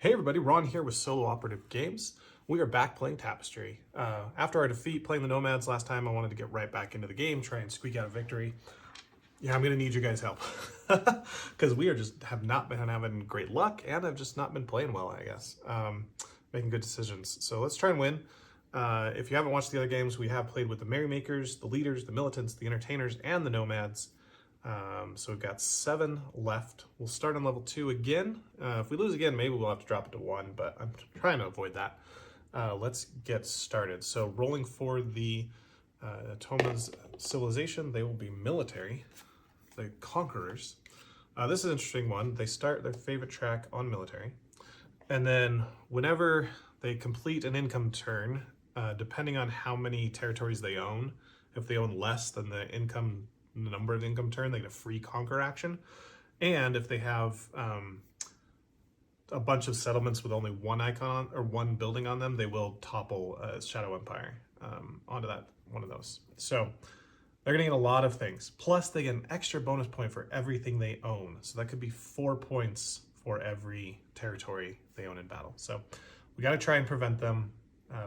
Hey everybody, Ron here with Solo Operative Games. We are back playing Tapestry. After our defeat playing the Nomads last time, I wanted to get right back into the game, try and squeak out a victory. Yeah, I'm going to need you guys' help. Because we have not been having great luck, and I've just not been playing well, I guess. Making good decisions. So let's try and win. If you haven't watched the other games, we have played with the Merrymakers, the Leaders, the Militants, the Entertainers, and the Nomads. So we've got 7 left. We'll start on level 2 again. If we lose again, maybe we'll have to drop it to 1, but I'm trying to avoid that. Let's get started. So rolling for the Toma's civilization, they will be military, the conquerors. This is an interesting one. They start their favorite track on military, and then whenever they complete an income turn, depending on how many territories they own, if they own less than the number of income turn, they get a free conquer action. And if they have a bunch of settlements with only one icon or one building on them, they will topple a Shadow Empire onto that one of those. So they're gonna get a lot of things. Plus they get an extra bonus point for everything they own. So that could be 4 points for every territory they own in battle. So we gotta try and prevent them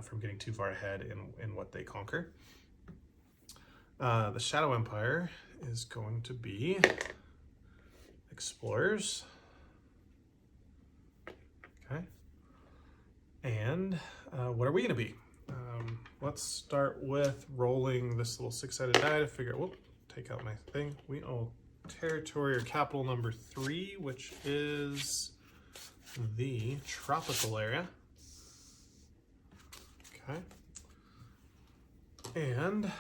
from getting too far ahead in what they conquer. The Shadow Empire is going to be explorers. Okay. And what are we going to be? Let's start with rolling this little 6-sided die to figure out, whoop, take out my thing. We own territory or capital number 3, which is the tropical area. Okay. And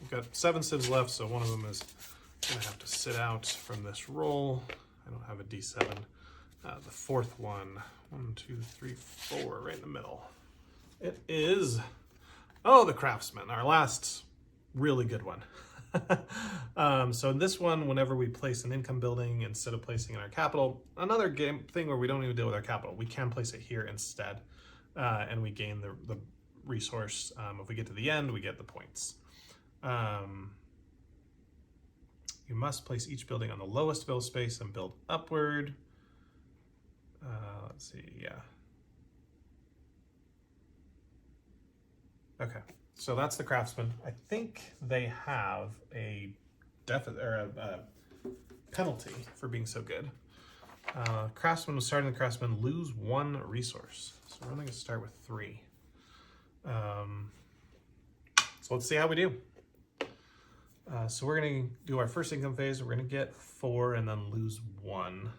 we've got 7 civs left, so one of them is going to have to sit out from this roll. I don't have a D7. The fourth one, 1, 2, 3, 4, right in the middle. It is, the Craftsmen, our last really good one. So in this one, whenever we place an income building instead of placing in our capital, another game thing where we don't even deal with our capital, we can place it here instead, and we gain the resource. If we get to the end, we get the points. You must place each building on the lowest build space and build upward. Let's see, yeah. Okay, so that's the Craftsman. I think they have a deficit or a penalty for being so good. Craftsman was starting the Craftsman, lose 1 resource. So we're only gonna start with 3. So let's see how we do. So we're going to do our first income phase. We're going to get 4 and then lose 1.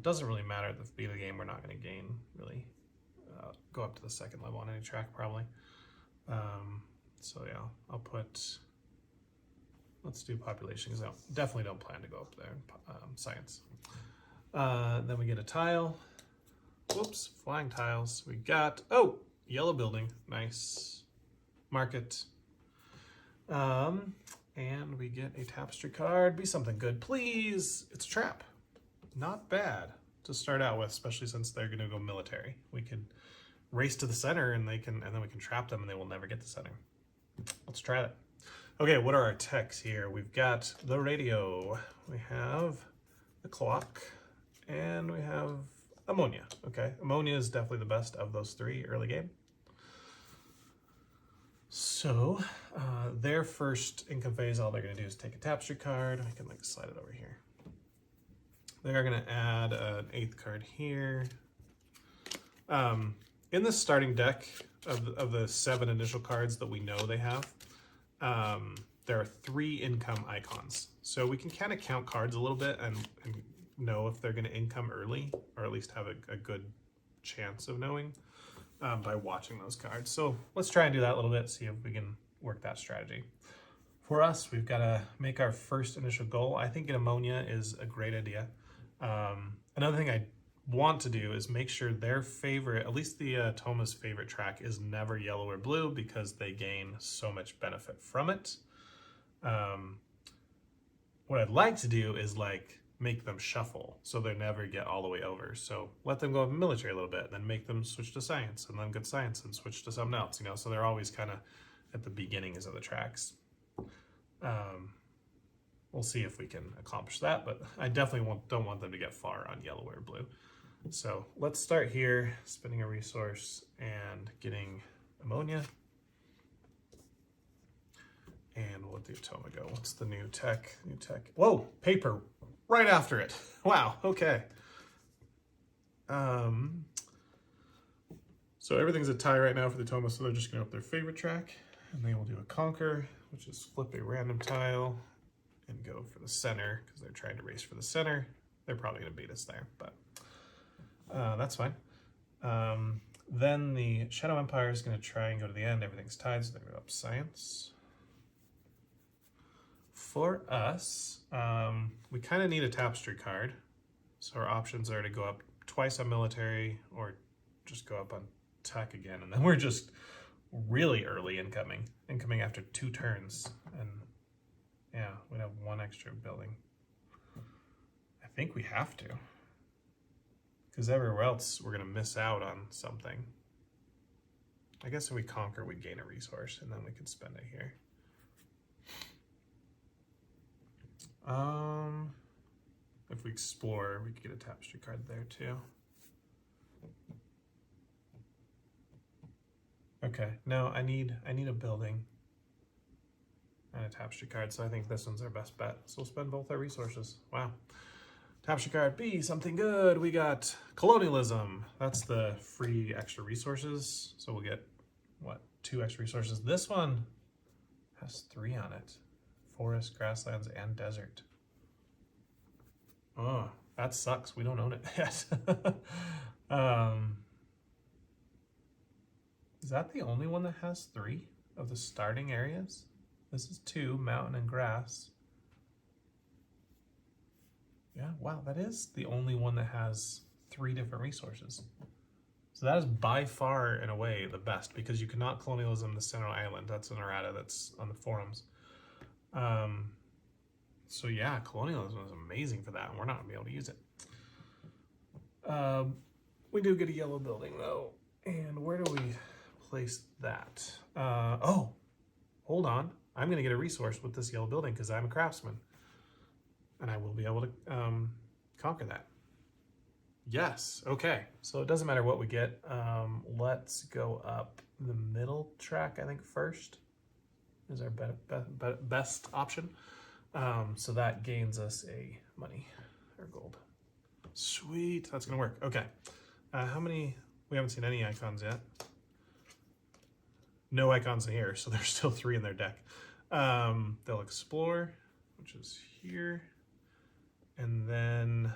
Doesn't really matter at the beginning of the game. We're not going to gain, really. Go up to the second level on any track, probably. So yeah, I'll put... Let's do population, because I definitely don't plan to go up there in science. Then we get a tile. Whoops, flying tiles. We got... Oh! Yellow building, nice. Market. And we get a tapestry card. Be something good, please. It's a trap. Not bad to start out with, especially since they're gonna go military. We could race to the center and then we can trap them and they will never get the center. Let's try that. Okay, what are our techs here? We've got the radio, we have the clock, and we have ammonia. Okay, ammonia is definitely the best of those 3 early game. So their first income phase, all they're going to do is take a tapestry card. I can slide it over here. They're going to add an 8th card here. In the starting deck of the 7 initial cards that we know they have, there are 3 income icons. So we can kind of count cards a little bit and know if they're going to income early, or at least have a good chance of knowing. By watching those cards. So let's try and do that a little bit, see if we can work that strategy. For us, we've got to make our first initial goal. I think an ammonia is a great idea. Another thing I want to do is make sure their favorite, at least the Toma's favorite track, is never yellow or blue, because they gain so much benefit from it. What I'd like to do is make them shuffle so they never get all the way over. So let them go military a little bit, then make them switch to science, and then get science and switch to something else, so they're always kind of at the beginnings of the tracks. We'll see if we can accomplish that, but I definitely don't want them to get far on yellow or blue. So let's start here, spending a resource and getting ammonia. And we'll do Tomago. What's the new tech? New tech. Whoa, paper right after it. Wow, okay. So everything's a tie right now for the Toma, so they're just gonna up their favorite track. And they will do a conquer, which is flip a random tile and go for the center, because they're trying to race for the center. They're probably gonna beat us there, but that's fine. Then the Shadow Empire is gonna try and go to the end. Everything's tied, so they're gonna go up science. For us, we kind of need a Tapestry card. So our options are to go up twice on military or just go up on tech again. And then we're just really early incoming after 2 turns. And yeah, we'd have 1 extra building. I think we have to. Because everywhere else, we're going to miss out on something. I guess if we conquer, we'd gain a resource and then we could spend it here. If we explore, we could get a Tapestry card there too. Okay, no, I need a building and a Tapestry card, so I think this one's our best bet. So we'll spend both our resources. Wow. Tapestry card B, something good. We got colonialism. That's the free extra resources. So we'll get, what, 2 extra resources. This one has 3 on it. Forest, grasslands, and desert. Oh, that sucks. We don't own it yet. Is that the only one that has 3 of the starting areas? This is 2, mountain and grass. Yeah, wow, that is the only one that has 3 different resources. So that is by far, in a way, the best, because you cannot colonialism the Central Island. That's an errata that's on the forums. So yeah, colonialism is amazing for that, and we're not gonna be able to use it. We do get a yellow building though, and where do we place that? Oh, hold on. I'm gonna get a resource with this yellow building because I'm a craftsman, and I will be able to conquer that. Yes, okay. So it doesn't matter what we get. Let's go up the middle track, I think, first. Is our best option. So that gains us a money or gold. Sweet, that's gonna work. Okay, how many? We haven't seen any icons yet. No icons in here, so there's still 3 in their deck. They'll explore, which is here, and then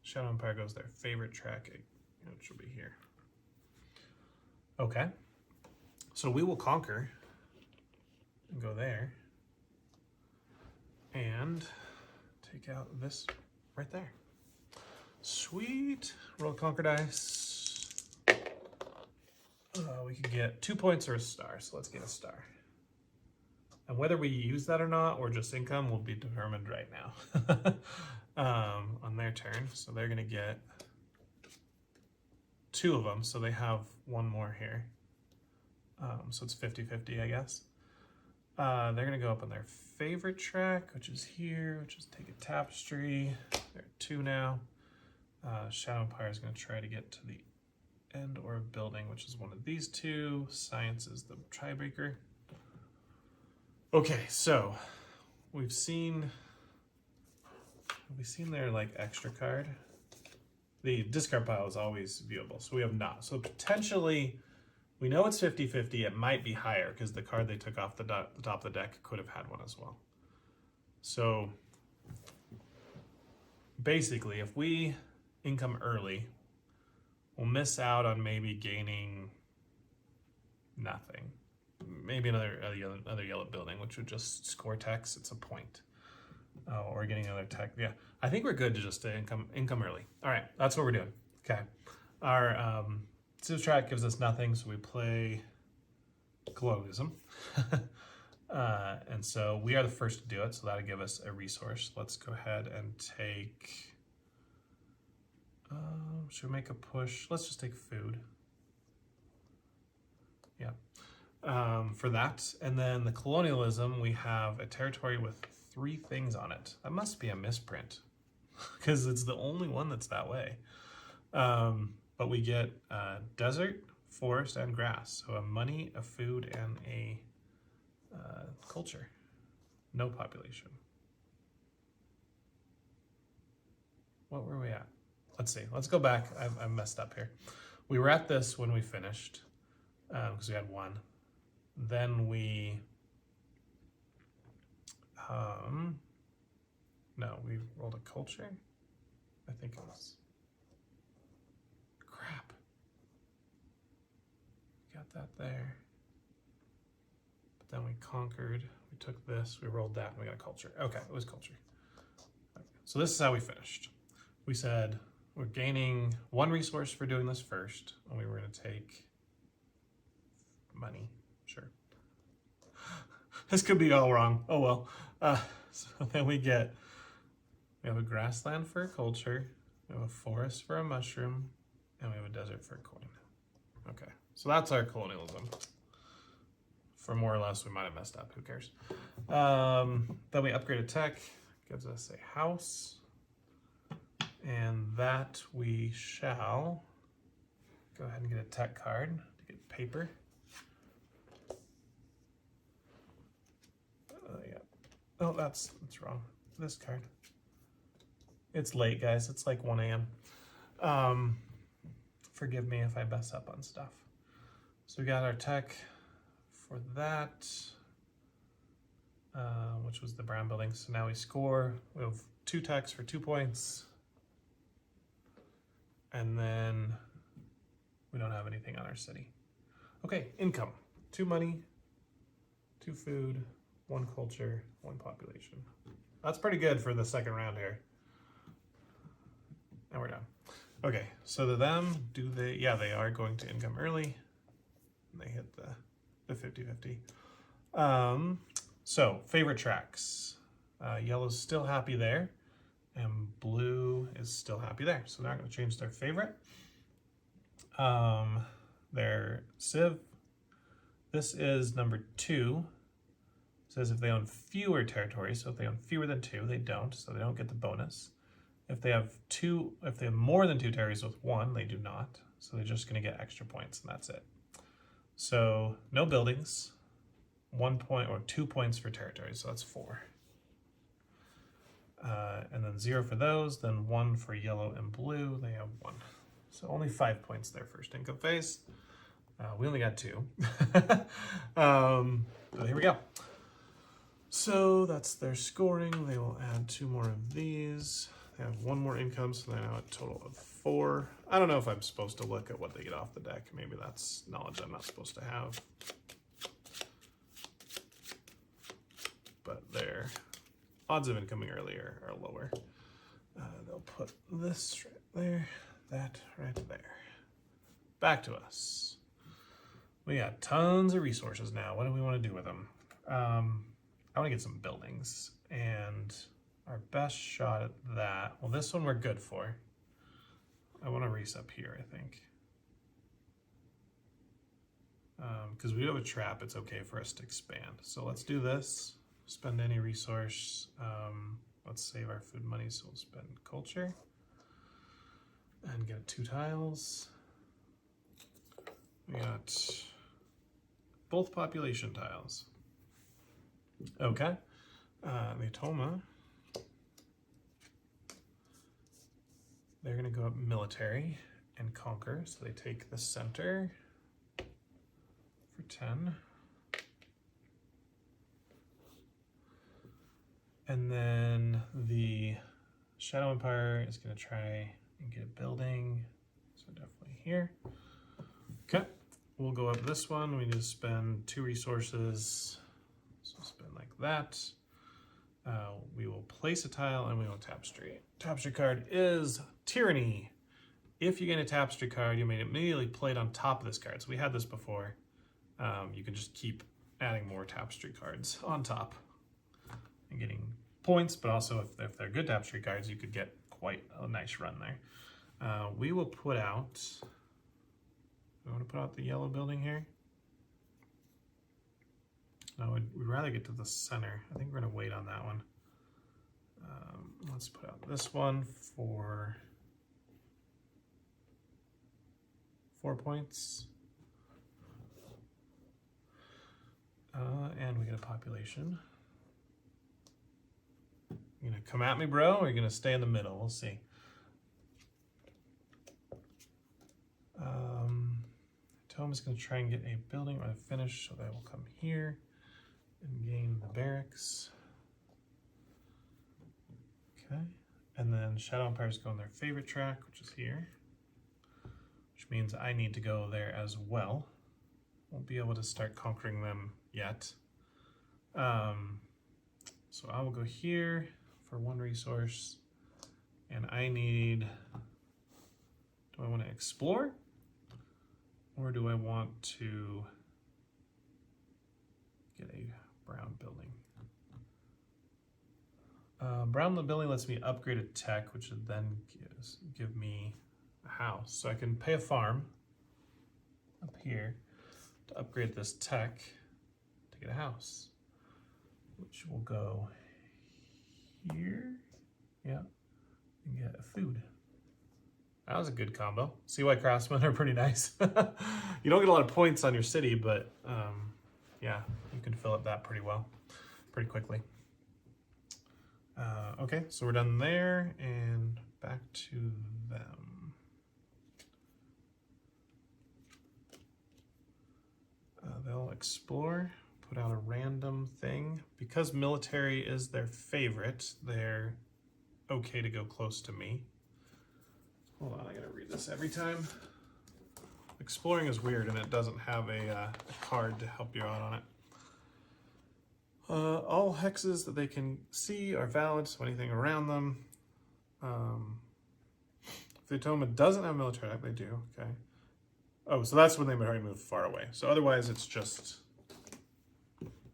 Shadow Empire goes their favorite track, which will be here. Okay, so we will conquer. And go there and take out this right there. Sweet. Roll conquer dice. We could get 2 points or a star, so let's get a star. And whether we use that or not, or just income, will be determined right now on their turn. So they're gonna get 2 of them, so they have 1 more here. So it's 50-50, I guess. They're gonna go up on their favorite track, which is here, which is take a Tapestry. They're at 2 now. Shadow Empire is gonna try to get to the end or a building, which is one of these 2. Science is the tiebreaker. Okay, so we've seen their like extra card. The discard pile is always viewable, so we have not. So potentially, we know it's 50-50. It might be higher because the card they took off the top of the deck could have had one as well. So basically, if we income early, we'll miss out on maybe gaining nothing. Maybe another yellow building, which would just score techs. It's a point. Or getting another tech. Yeah, I think we're good to just income early. All right, that's what we're doing. Okay, our Civ track gives us nothing, so we play colonialism. And so we are the first to do it, so that'll give us a resource. Let's go ahead and take, should we make a push? Let's just take food. Yeah, for that. And then the colonialism, we have a territory with 3 things on it. That must be a misprint because it's the only one that's that way. But we get desert, forest, and grass. So a money, a food, and a culture. No population. What were we at? Let's see. Let's go back. I messed up here. We were at this when we finished because we had one. Then we, no, we rolled a culture. I think it was. Crap. Got that there. But then we conquered. We took this. We rolled that. And we got a culture. Okay, it was culture. Okay. So this is how we finished. We said we're gaining one resource for doing this first, and we were going to take money. Sure. This could be all wrong. Oh well. So then we have a grassland for a culture, we have a forest for a mushroom, and we have a desert for a coin. Okay, so that's our colonialism. For more or less, we might have messed up. Who cares? Then we upgraded tech, gives us a house. And that we shall go ahead and get a tech card to get paper. Yeah. Oh, that's wrong. This card. It's late, guys. It's like 1 a.m. Forgive me if I mess up on stuff. So we got our tech for that, which was the brown building. So now we score. We have 2 techs for 2 points. And then we don't have anything on our city. Okay, income. 2 money, 2 food, 1 culture, 1 population. That's pretty good for the second round here. And we're done. Okay, so to them, yeah, they are going to income early. They hit the 50-50. So, favorite tracks. Yellow's still happy there. And blue is still happy there. So they're not going to change their favorite. Their civ. This is number 2. It says if they own fewer territories, so if they own fewer than 2, they don't, so they don't get the bonus. If they have more than 2 territories with 1, they do not. So they're just going to get extra points, and that's it. So no buildings, 1 point or 2 points for territories, so that's 4. And then 0 for those, then 1 for yellow and blue, they have 1. So only 5 points their first income phase. We only got 2. But here we go. So that's their scoring. They will add 2 more of these. They have 1 more income, so they're now at a total of 4. I don't know if I'm supposed to look at what they get off the deck. Maybe that's knowledge I'm not supposed to have. But their odds of incoming earlier are lower. They'll put this right there, that right there. Back to us. We got tons of resources now. What do we want to do with them? I want to get some buildings, and our best shot at that, well, this one we're good for. I want to race up here, I think. Because we do have a trap, it's okay for us to expand. So let's do this. Spend any resource. Let's save our food money, so we'll spend culture. And get 2 tiles. We got both population tiles. Okay. Matoma. They're going to go up military and conquer. So they take the center for 10. And then the Shadow Empire is going to try and get a building. So definitely here. Okay. We'll go up this one. We need to spend 2 resources. So spend like that. We will place a tile and we will tapestry. Tapestry card is Tyranny. If you get a tapestry card, you may immediately play it on top of this card. So we had this before. You can just keep adding more tapestry cards on top and getting points, but also if they're good tapestry cards, you could get quite a nice run there. We will put out, we want to put out the yellow building here. No, we'd rather get to the center. I think we're going to wait on that one. Let's put out this one for 4 points. And we get a population. You gonna come at me, bro, or are you gonna stay in the middle? We'll see. Tom is gonna try and get a building or a finish, so that will come here and gain the barracks. Okay, and then Shadow Empires go on their favorite track, which is here, which means I need to go there as well. Won't be able to start conquering them yet. So I will go here for 1 resource, and I need, do I want to explore? Or do I want to get a brown building? Brown building lets me upgrade a tech, which would then give me a house. So I can pay a farm up here to upgrade this tech to get a house, which will go here, yeah, and get a food. That was a good combo. See why Craftsmen are pretty nice. You don't get a lot of points on your city, but yeah, you can fill up that pretty well, pretty quickly. Okay, so we're done there, and back to them. They'll explore, put out a random thing. Because military is their favorite, they're okay to go close to me. Hold on, I gotta read this every time. Exploring is weird, and it doesn't have a card to help you out on it. All hexes that they can see are valid, so anything around them. If the Atoma doesn't have military attack, they do, okay. Oh, so that's when they already move far away. So otherwise it's just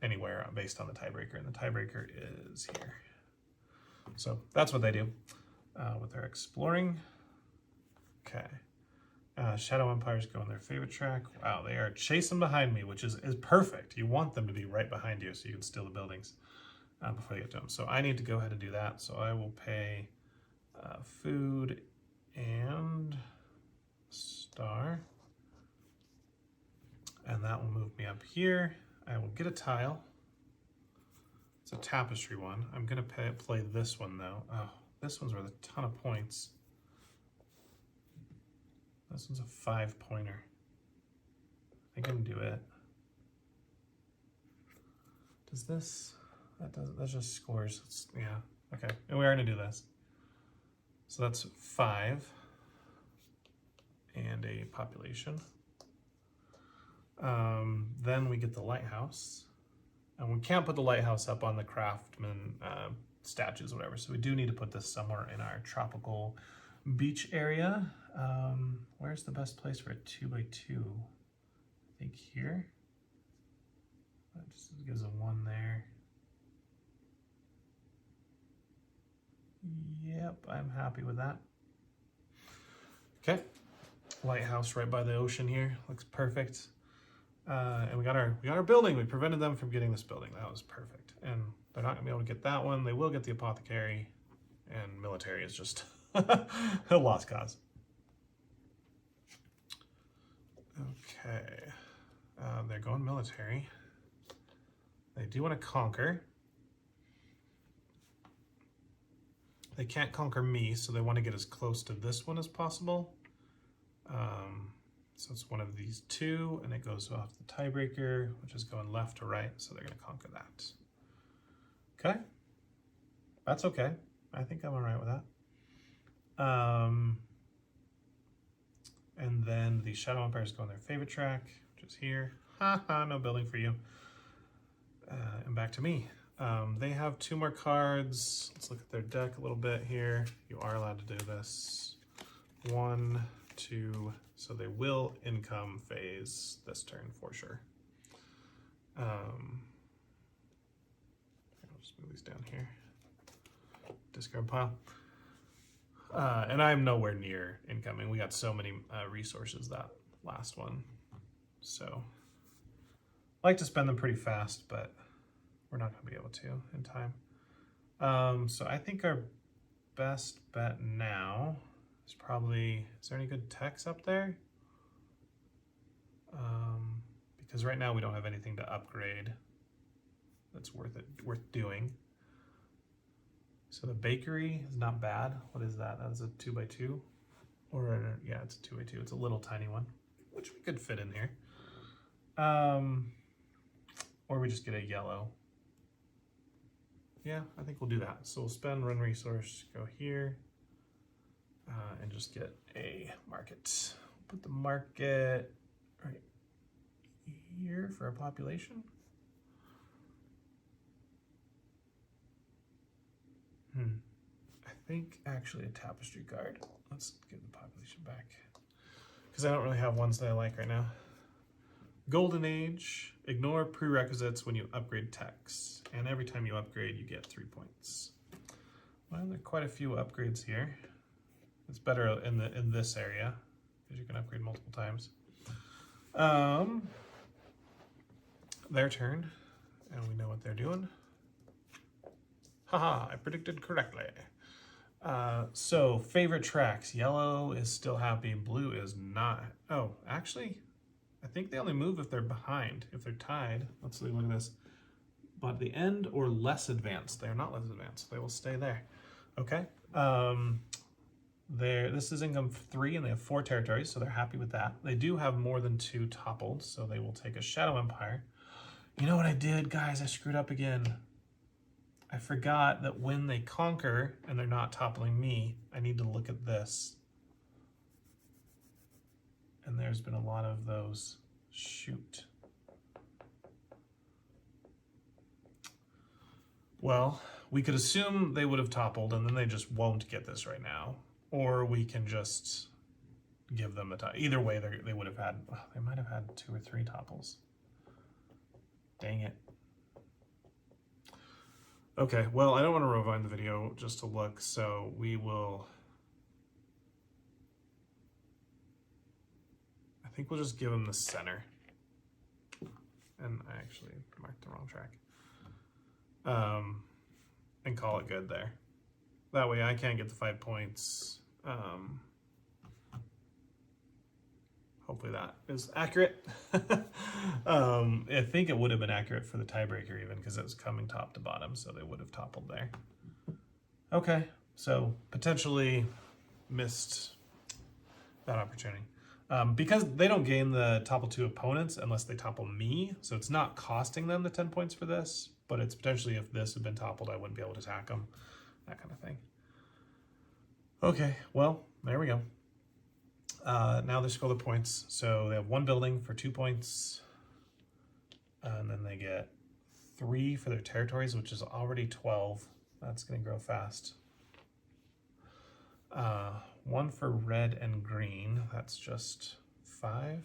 anywhere based on the tiebreaker, and the tiebreaker is here. So that's what they do with their exploring. Okay. Shadow Empires go on their favorite track. Wow, they are chasing behind me, which is perfect. You want them to be right behind you so you can steal the buildings before you get to them. So I need to go ahead and do that. So I will pay food and star. And that will move me up here. I will get a tile. It's a tapestry one. I'm gonna play this one though. Oh, this one's worth a ton of points. This one's a 5-pointer. I think I can do it. Does this? That just scores. Yeah. Okay. And we are gonna do this. So that's 5 and a population. Then we get the lighthouse, and we can't put the lighthouse up on the Craftsmen statues, or whatever. So we do need to put this somewhere in our tropical beach area. Where's the best place for a 2x2? I think here. That just gives a 1 there. Yep, I'm happy with that. Okay, lighthouse right by the ocean here. Looks perfect. And we got our building. We prevented them from getting this building. That was perfect. And they're not gonna be able to get that one. They will get the apothecary, and military is just a lost cause. Okay, they're going military. They do want to conquer. They can't conquer me, so they want to get as close to this one as possible. So it's one of these two, and it goes off the tiebreaker, which is going left to right, so they're going to conquer that. Okay, that's okay. I think I'm all right with that. And then the Shadow Empires go on their favorite track, which is here. Haha, no building for you. And back to me. They have 2 more cards. Let's look at their deck a little bit here. You are allowed to do this. 1, 2, so they will income phase this turn for sure. I'll just move these down here. Discard pile. And I'm nowhere near incoming. We got so many resources that last one. So I like to spend them pretty fast, but we're not going to be able to in time. So I think our best bet now is probably, is there any good techs up there? because right now we don't have anything to upgrade that's worth doing. So the bakery is not bad. What is that? That's a 2x2, or yeah, it's a 2x2. It's a little tiny one, which we could fit in here. Or we just get a yellow. Yeah, I think we'll do that. So we'll spend run resource, go here, and just get a market. Put the market right here for a population. I think actually a tapestry card. Let's give the population back, because I don't really have ones that I like right now. Golden Age, ignore prerequisites when you upgrade techs, and every time you upgrade you get 3 points. Well, there are quite a few upgrades here. It's better in this area because you can upgrade multiple times. Their turn, and we know what they're doing. Haha, I predicted correctly. So favorite tracks, yellow is still happy, blue is not. Oh, actually, I think they only move if they're behind. If they're tied, let's look at this. But at the end or less advanced, they're not less advanced. They will stay there. Okay. This is income 3, and they have 4 territories, so they're happy with that. They do have more than 2 toppled, so they will take a Shadow Empire. You know what I did, guys? I screwed up again. I forgot that when they conquer and they're not toppling me, I need to look at this. And there's been a lot of those. Shoot. Well, we could assume they would have toppled and then they just won't get this right now. Or we can just give them a top. Either way, they would have had, they might have had 2 or 3 topples. Dang it. Okay, well, I don't want to rewind the video just to look, so we will... I think we'll just give them the center. And I actually marked the wrong track. And call it good there. That way I can't get the 5 points. Hopefully that is accurate. I think it would have been accurate for the tiebreaker even, because it was coming top to bottom, so they would have toppled there. Okay, so potentially missed that opportunity. Because they don't gain the topple 2 opponents unless they topple me, so it's not costing them the 10 points for this, but it's potentially if this had been toppled, I wouldn't be able to attack them, that kind of thing. Okay, well, there we go. Now they score the points. So they have 1 building for 2 points. And then they get 3 for their territories, which is already 12. That's going to grow fast. 1 for red and green. That's just 5.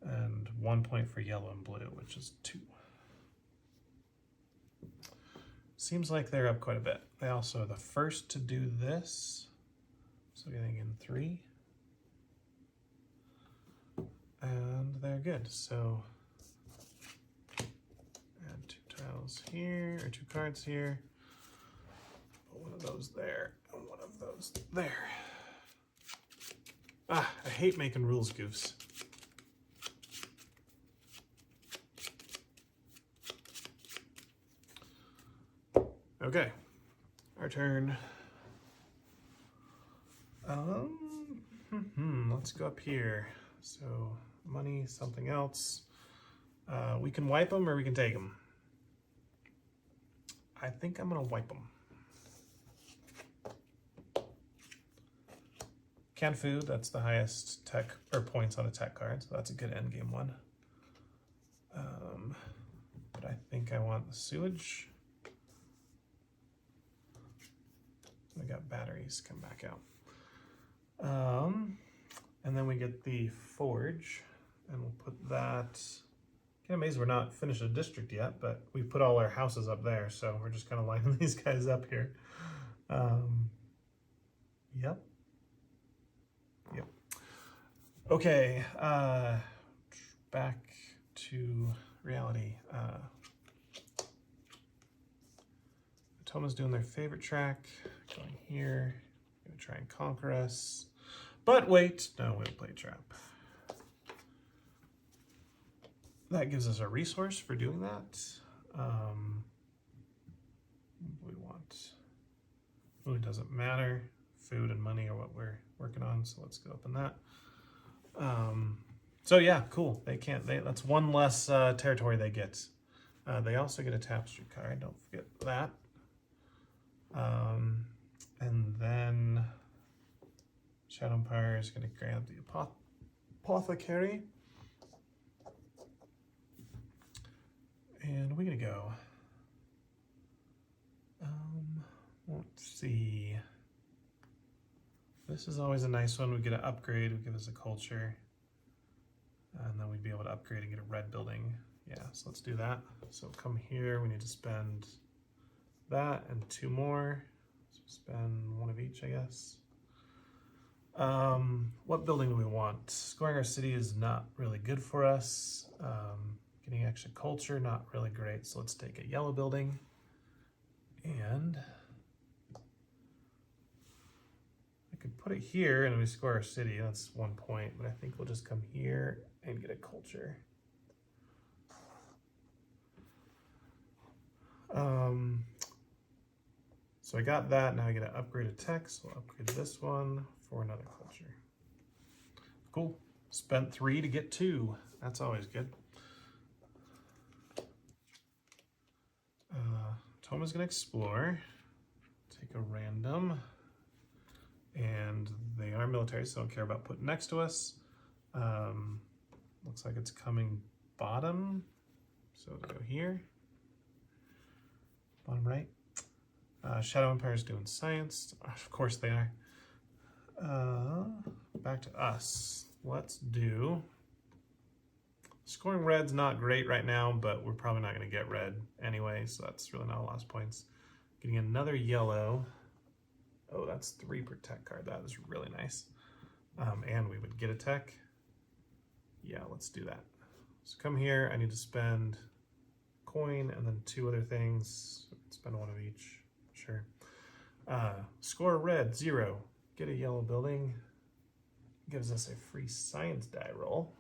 And 1 point for yellow and blue, which is 2. Seems like they're up quite a bit. They also are the first to do this. So getting in 3. And they're good. So add 2 tiles here, or 2 cards here. Put 1 of those there, and 1 of those there. Ah, I hate making rules goofs. Okay, our turn. Let's go up here. So money, something else. We can wipe them or we can take them. I think I'm gonna wipe them. Canned food, that's the highest tech or points on a tech card, so that's a good end game one. But I think I want the sewage. We got batteries come back out. And then we get the forge, and we'll put that. Kind of amazed we're not finished a district yet, but we put all our houses up there, so we're just kind of lining these guys up here. Yep. Okay, back to reality. Toma's doing their favorite track, going here, gonna try and conquer us. But wait, no, we'll play trap. that gives us a resource for doing that. What do we want? Really doesn't matter. Food and money are what we're working on, so let's go up in that. So yeah, cool. That's one less territory they get. They also get a tapestry card. Don't forget that. And then Shadow Empire is going to grab the apothecary. And we're going to go. Let's see. This is always a nice one. We get an upgrade, we give us a culture. And then we'd be able to upgrade and get a red building. Yeah, so let's do that. So come here, we need to spend that and 2 more. So spend 1 of each, I guess. What building do we want? Scoring our city is not really good for us. Getting extra culture, not really great. So let's take a yellow building. And I could put it here and we score our city. That's 1 point, but I think we'll just come here and get a culture. So I got that. Now I get to upgrade a text. So I'll upgrade this one for another culture. Cool. Spent 3 to get 2. That's always good. Toma's gonna explore. Take a random. And they are military, so I don't care about putting next to us. Looks like it's coming bottom. So to go here. Bottom right. Shadow Empire is doing science. Of course they are. Back to us. Let's do... Scoring red's not great right now, but we're probably not going to get red anyway, so that's really not a lot of points. Getting another yellow. Oh, that's 3 per tech card. That is really nice. And we would get a tech. Yeah, let's do that. So come here. I need to spend coin and then 2 other things. Spend 1 of each. Sure. Score red, 0. Get a yellow building. Gives us a free science die roll.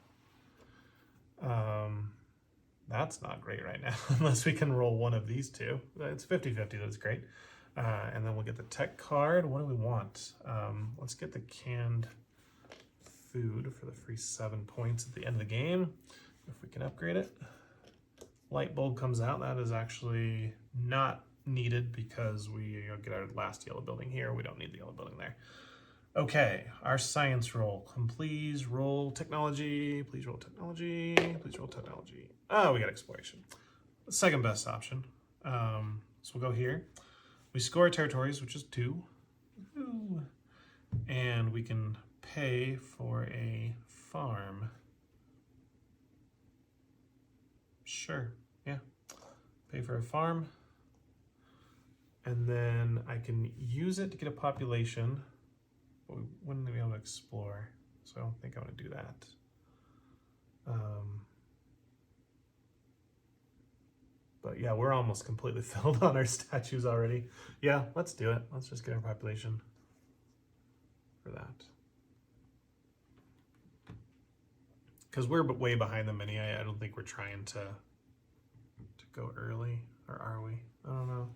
That's not great right now, unless we can roll 1 of these 2. It's 50-50, that's great. And then we'll get the tech card. What do we want? Let's get the canned food for the free 7 points at the end of the game, if we can upgrade it. Light bulb comes out. That is actually not needed because we get our last yellow building here. We don't need the yellow building there. Okay, our science roll. Please roll technology. Please roll technology. Please roll technology. Oh, we got exploration. The second best option. So we'll go here. We score territories, which is 2. Ooh. And we can pay for a farm. Sure, yeah. Pay for a farm. And then I can use it to get a population. But we wouldn't be able to explore, so I don't think I want to do that. But yeah, we're almost completely filled on our statues already. Yeah, let's do it. Let's just get our population for that. Because we're way behind them anyway. I don't think we're trying to go early, or are we? I don't know.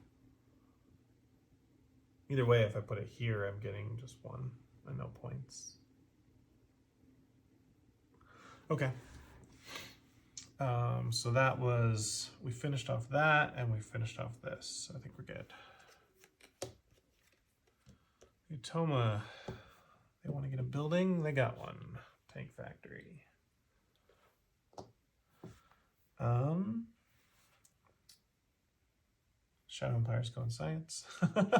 Either way, if I put it here, I'm getting just 1 and no points. Okay. So that was, we finished off that and we finished off this. So I think we're good. Utoma, they want to get a building. They got one. Tank factory. Shadow Empire's gone science.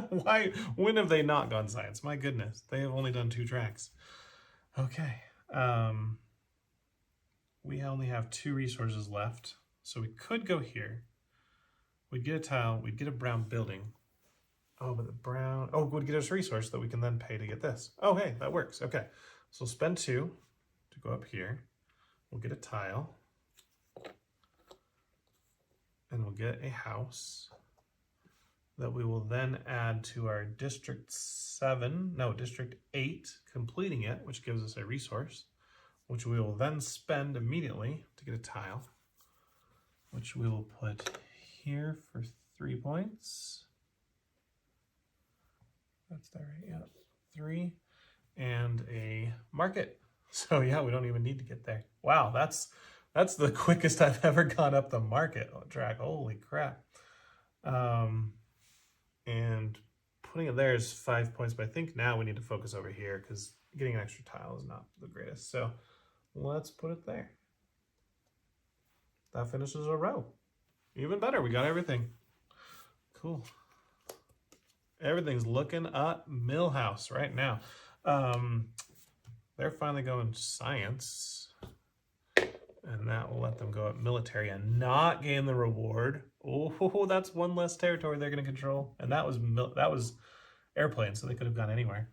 Why? When have they not gone science? My goodness, they have only done 2 tracks. Okay. We only have 2 resources left, so we could go here. We'd get a tile. We'd get a brown building. Oh, but the brown. Oh, we'd get us a resource that we can then pay to get this. Oh, hey, that works. Okay, so spend 2 to go up here. We'll get a tile, and we'll get a house that we will then add to our District 8, completing it, which gives us a resource, which we will then spend immediately to get a tile. which we will put here for 3 points. That's that right? Yeah, 3. And a market. So yeah, we don't even need to get there. Wow, that's the quickest I've ever gone up the market track. Holy crap. And putting it there is 5 points, but I think now we need to focus over here because getting an extra tile is not the greatest. So let's put it there. That finishes a row. Even better, we got everything. Cool. Everything's looking at Millhouse right now. They're finally going science, and that will let them go at military and not gain the reward. Oh, that's one less territory they're going to control, and that was airplane, so they could have gone anywhere.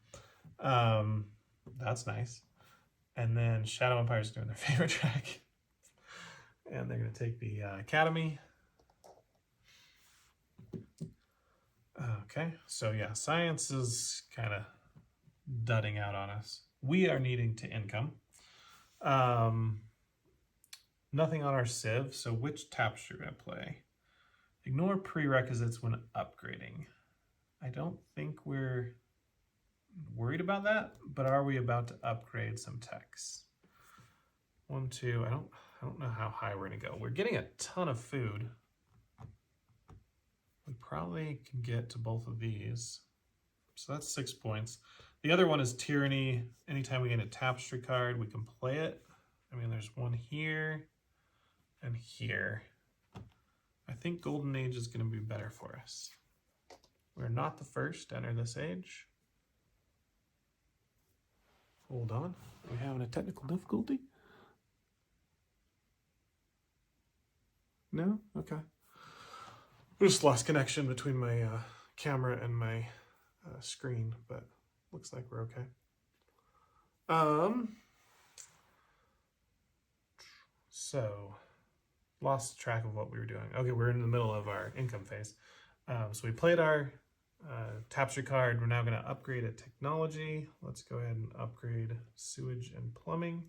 That's nice. And then Shadow Empire's doing their favorite track, and they're going to take the academy. Okay, so yeah, science is kind of dudding out on us. We are needing to income. Nothing on our Civ, so which tapestry are we going to play? Ignore prerequisites when upgrading. I don't think we're worried about that, but are we about to upgrade some techs? 1, 2, I don't know how high we're going to go. We're getting a ton of food. We probably can get to both of these. So that's 6 points. The other one is Tyranny. Anytime we get a Tapestry card, we can play it. I mean, there's one here and here. I think Golden Age is going to be better for us. We're not the first to enter this age. Hold on. Are we having a technical difficulty? No? Okay. We just lost connection between my camera and my screen, but looks like we're okay. So lost track of what we were doing. Okay, we're in the middle of our income phase. So we played our Tapestry card. We're now going to upgrade at technology. Let's go ahead and upgrade sewage and plumbing.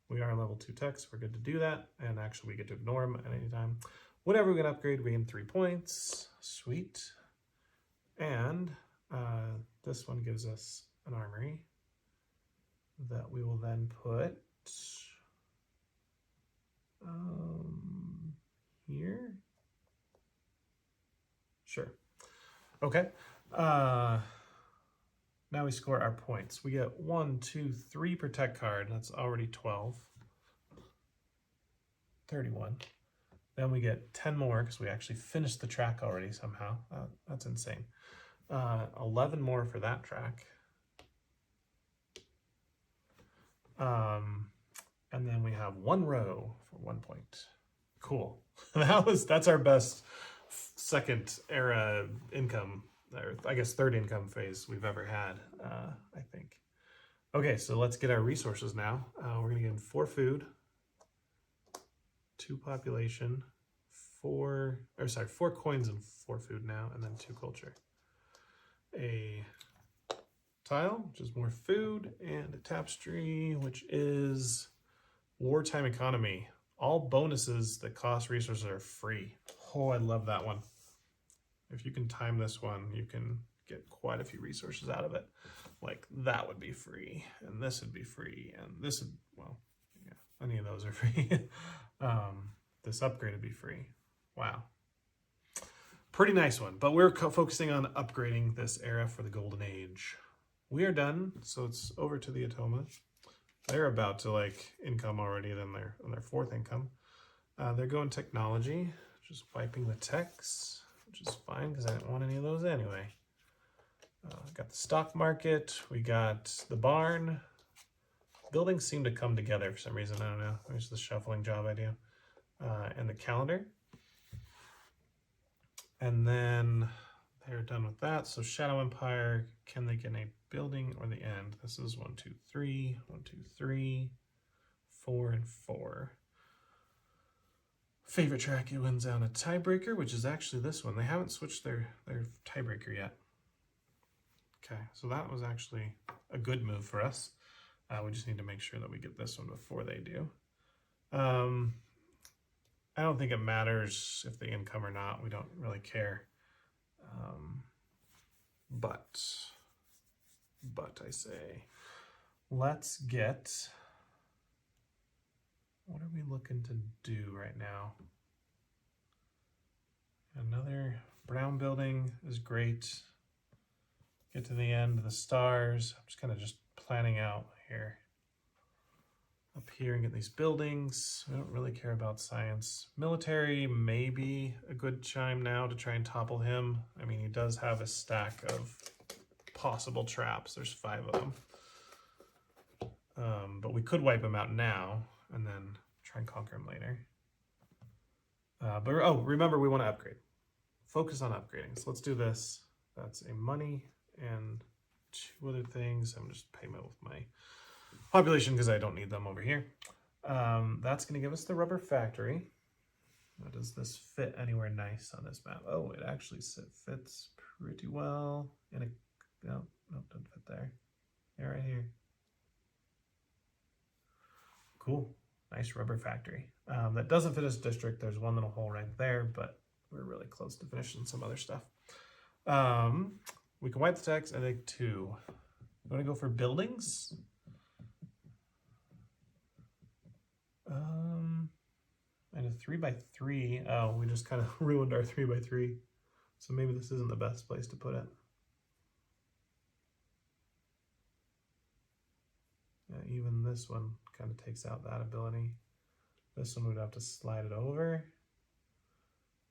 We are level 2 techs. We're good to do that. And actually we get to ignore them at any time. Whatever we can upgrade, we gain 3 points. Sweet. And this one gives us an armory that we will then put here. Sure. Okay. Now we score our points. We get 1, 2, 3 per tech card. That's already 12. 31. Then we get 10 more because we actually finished the track already somehow. That's insane. 11 more for that track. And then we have 1 row for 1 point. Cool. That's our best second era income, or I guess third income phase we've ever had, I think. Okay, so let's get our resources now. We're gonna get 4 food, 2 population, 4 coins and 4 food now, and then 2 culture. A tile, which is more food, and a tapestry, which is wartime economy. All bonuses that cost resources are free. Oh, I love that one. If you can time this one, you can get quite a few resources out of it. Like that would be free, and this would be free, and this would, well, yeah, any of those are free. This upgrade would be free. Wow. Pretty nice one, but we're focusing on upgrading this era for the Golden Age. We are done, so it's over to the Atoma. They're about to like income already, then they're on their 4th income. They're going technology, just wiping the techs, which is fine because I didn't want any of those anyway. Got the stock market, we got the barn. Buildings seem to come together for some reason, I don't know. There's the shuffling job I do. And the calendar. And then they're done with that. So Shadow Empire, can they get a building or the end? This is 1, 2, 3, 1, 2, 3, 4, and 4. Favorite track, it wins down a tiebreaker, which is actually this one. They haven't switched their tiebreaker yet. Okay, so that was actually a good move for us. We just need to make sure that we get this one before they do. I don't think it matters if they income or not. We don't really care. But I say, let's get, what are we looking to do right now? Another brown building is great. Get to the end of the stars. I'm just kind of just planning out here. Up here and get these buildings. We don't really care about science. Military may be a good chime now to try and topple him. I mean, he does have a stack of possible traps. There's 5 of them. But we could wipe him out now and then try and conquer him later. But remember, we want to upgrade. Focus on upgrading. So let's do this. That's a money and 2 other things. I'm just paying with my population because I don't need them over here. That's going to give us the rubber factory. Now, does this fit anywhere nice on this map? Oh, it actually fits pretty well in a, no, doesn't fit there. Yeah, right here. Cool, nice rubber factory. That doesn't fit as district. There's one little hole right there, but we're really close to finishing some other stuff. We can wipe the text, I think 2. You want to go for buildings? And a 3x3. Oh, we just kind of ruined our 3x3. So maybe this isn't the best place to put it. Yeah, even this one kind of takes out that ability. This one would have to slide it over.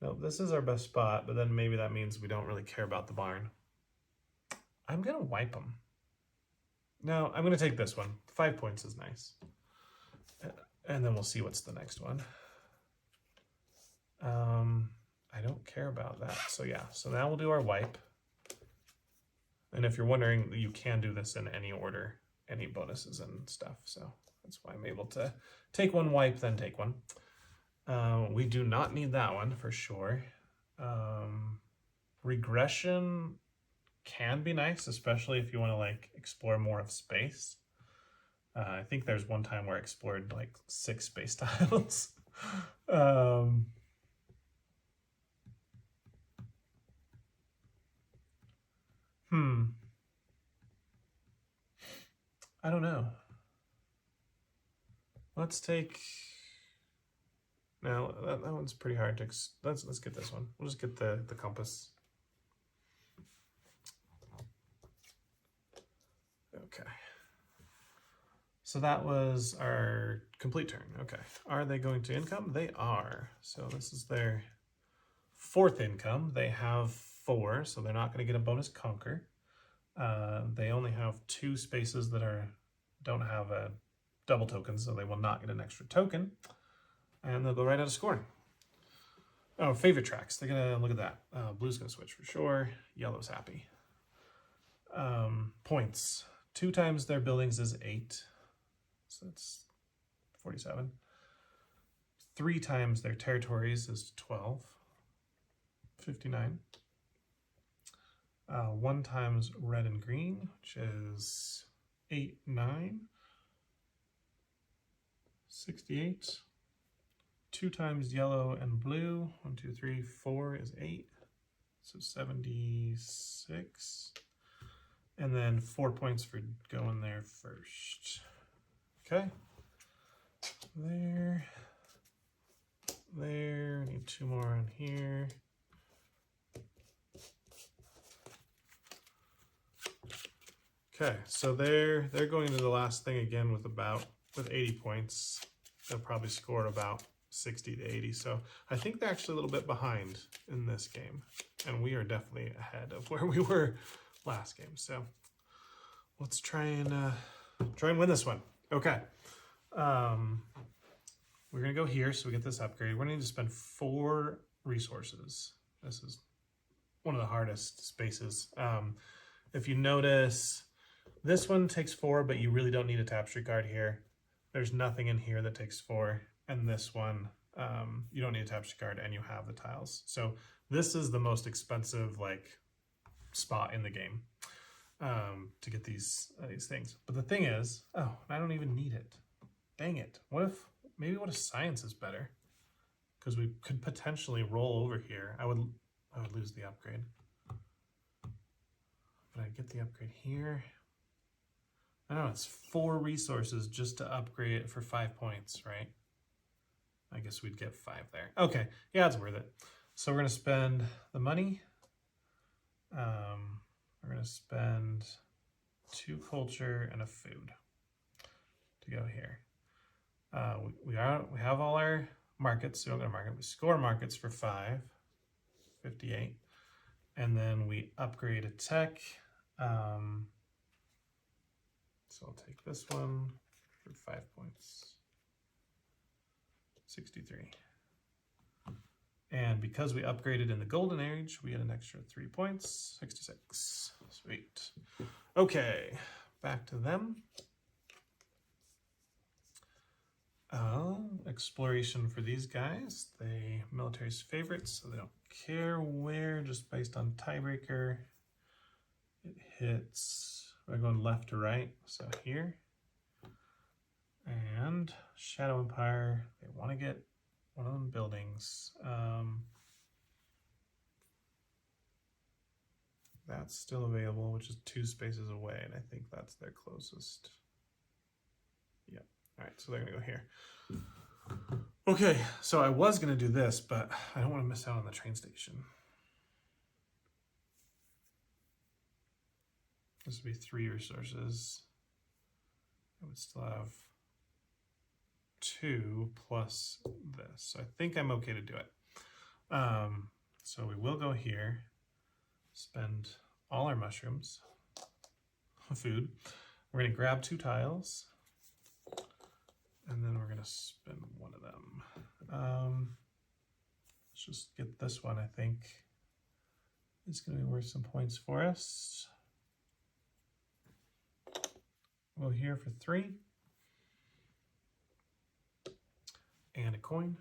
Nope, this is our best spot, but then maybe that means we don't really care about the barn. I'm gonna wipe them. No, I'm gonna take this one. 5 points is nice. And then we'll see what's the next one. I don't care about that. So yeah, so now we'll do our wipe. And if you're wondering, you can do this in any order, any bonuses and stuff. So that's why I'm able to take one wipe, then take one. We do not need that one for sure. Regression can be nice, especially if you want to like explore more of space. I think there's one time where I explored like 6 space tiles. I don't know. Let's take. Now that one's pretty hard to. Let's get this one. We'll just get the compass. Okay. So that was our complete turn. Okay. Are they going to income? They are. So this is their 4th income. They have 4, so they're not going to get a bonus conquer. They only have 2 spaces that don't have a double token, so they will not get an extra token. And they'll go right out of scoring. Oh, favorite tracks. They're going to look at that. Blue's going to switch for sure. Yellow's happy. Points. 2 times their buildings is 8. So that's 47. 3 times their territories is 12. 59. 1 times red and green, which is 8, 9. 68. 2 times yellow and blue, 1, 2, 3, 4 is 8. So 76. And then 4 points for going there first. Okay. There. Need 2 more on here. Okay, so they're going to the last thing again with 80 points. They'll probably score about 60 to 80. So I think they're actually a little bit behind in this game, and we are definitely ahead of where we were last game. So let's try and win this one. Okay. We're gonna go here, so we get this upgrade. We're gonna need to spend 4 resources. This is one of the hardest spaces. If you notice, this one takes 4, but you really don't need a tapestry card here. There's nothing in here that takes 4. And this one, you don't need a tapestry card and you have the tiles. So this is the most expensive spot in the game to get these things. But the thing is, I don't even need it. Dang it. What if science is better? because we could potentially roll over here. I would lose the upgrade. But I get the upgrade here. I don't know, it's 4 resources just to upgrade it for 5 points, right? I guess we'd get 5 there. Okay, yeah, it's worth it. So we're gonna spend the money. We're gonna spend 2 culture and a food to go here. We have all our markets, so we don't go to market. We score markets for 5, 58, and then we upgrade a tech. So I'll take this one for 5 points, 63. And because we upgraded in the golden age, we get an extra 3 points, 66. Sweet. Okay, back to them. Exploration for these guys. Military's favorites, so they don't care where, just based on tiebreaker. It hits, we're going left to right, so here. And Shadow Empire, they want to get one of them buildings. That's still available, which is 2 spaces away, and I think that's their closest. Yep. All right, so they're gonna go here. Okay, so I was gonna do this, but I don't want to miss out on the train station. This would be 3 resources. I would still have 2 plus this. So I think I'm okay to do it. So we will go here, spend all our mushrooms, food. We're gonna grab 2 tiles, and then we're gonna spend one of them. Let's just get this one, I think. It's gonna be worth some points for us. We'll here for 3. And a coin.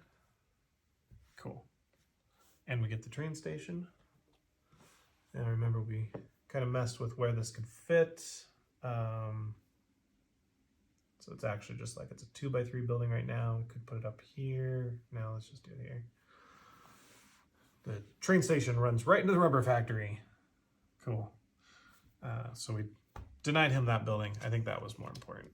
Cool. And we get the train station. And remember, we kind of messed with where this could fit. So it's actually just like it's a 2x3 building right now. We could put it up here. Now let's just do it here. The train station runs right into the rubber factory. Cool. So we denied him that building. I think that was more important.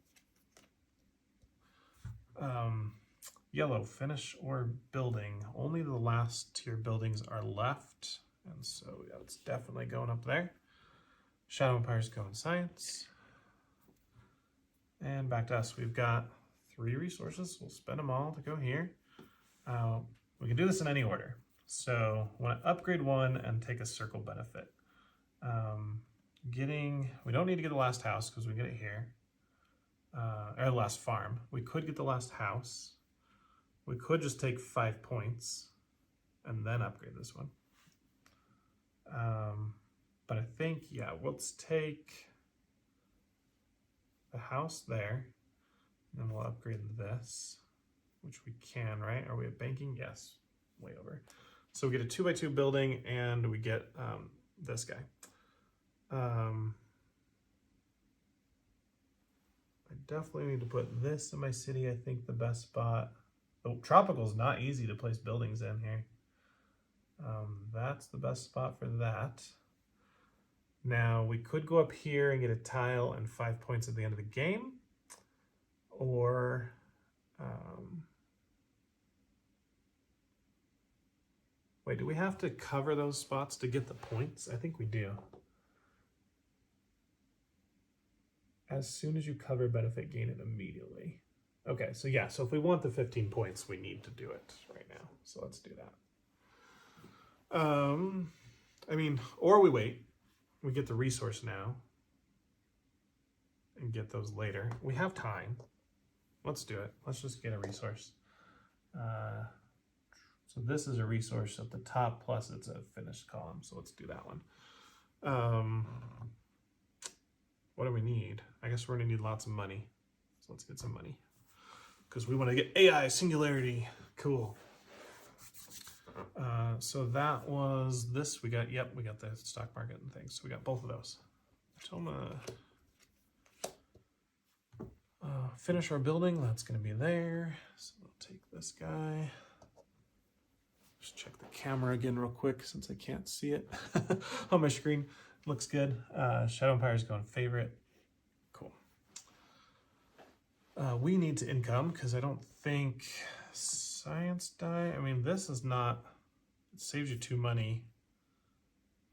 Yellow, finish or building. Only the last tier buildings are left. And so yeah, it's definitely going up there. Shadow Empire's going science. And back to us. We've got 3 resources. We'll spend them all to go here. We can do this in any order. So I want to upgrade 1 and take a circle benefit. We don't need to get the last house because we get it here. Or the last farm. We could get the last house. We could just take 5 points and then upgrade this one. But I think, yeah, let's take the house there, and then we'll upgrade this, which we can, right? Are we at banking? Yes, way over. So we get a 2x2 building, and we get this guy. I definitely need to put this in my city. I think the best spot. The tropical is not easy to place buildings in here. That's the best spot for that. Now we could go up here and get a tile and 5 points at the end of the game, or wait, do we have to cover those spots to get the points? I think we do. As soon as you cover benefit, gain it immediately. Okay, so yeah, so if we want the 15 points, we need to do it right now. So let's do that. I mean, or we wait. We get the resource now and get those later. We have time. Let's do it. Let's just get a resource. So this is a resource at the top, plus it's a finished column. So let's do that one. What do we need? I guess we're gonna need lots of money. So let's get some money, because we want to get AI Singularity. Cool. So that was this. We got the stock market and things. So we got both of those. So I'm gonna finish our building. That's gonna be there. So we'll take this guy. Just check the camera again real quick since I can't see it on my screen. Looks good. Shadow Empire is going favorite. Cool. We need to income because I don't think science die. I mean, this is not, it saves you 2 money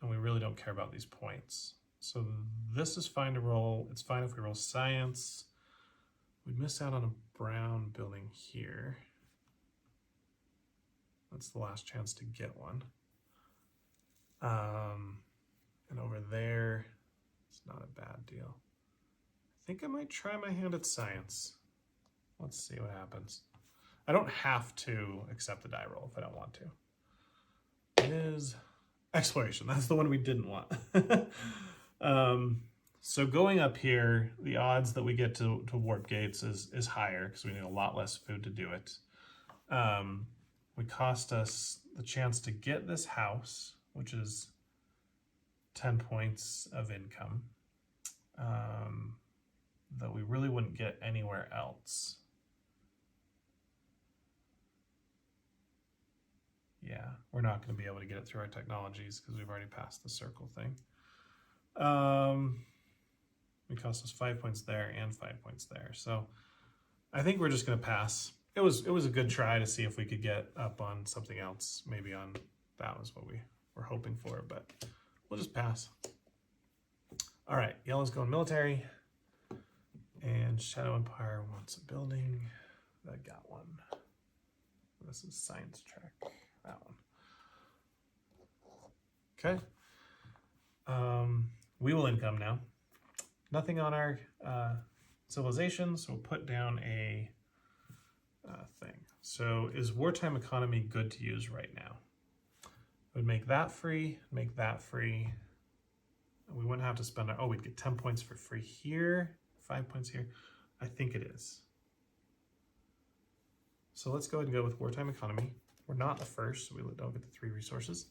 and we really don't care about these points. So this is fine to roll. It's fine if we roll science. We miss out on a brown building here. That's the last chance to get one. And over there, it's not a bad deal. I think I might try my hand at science. Let's see what happens. I don't have to accept the die roll if I don't want to. It is exploration. That's the one we didn't want. So going up here, the odds that we get to warp gates is higher because we need a lot less food to do it. Would cost us the chance to get this house, which is 10 points of income, that we really wouldn't get anywhere else. Yeah, we're not going to be able to get it through our technologies because we've already passed the circle thing. It cost us 5 points there and 5 points there. So I think we're just going to pass. It was a good try to see if we could get up on something else. Maybe on, that was what we were hoping for, but we'll just pass. All right, yellow's going military. And Shadow Empire wants a building. That got one. This is science track, that one. Okay. We will income now. Nothing on our civilization, so we'll put down a thing. So is wartime economy good to use right now? Would make that free, make that free. We wouldn't have to spend, oh, we'd get 10 points for free here, 5 points here. I think it is. So let's go ahead and go with wartime economy. We're not the first, so we don't get the 3 resources.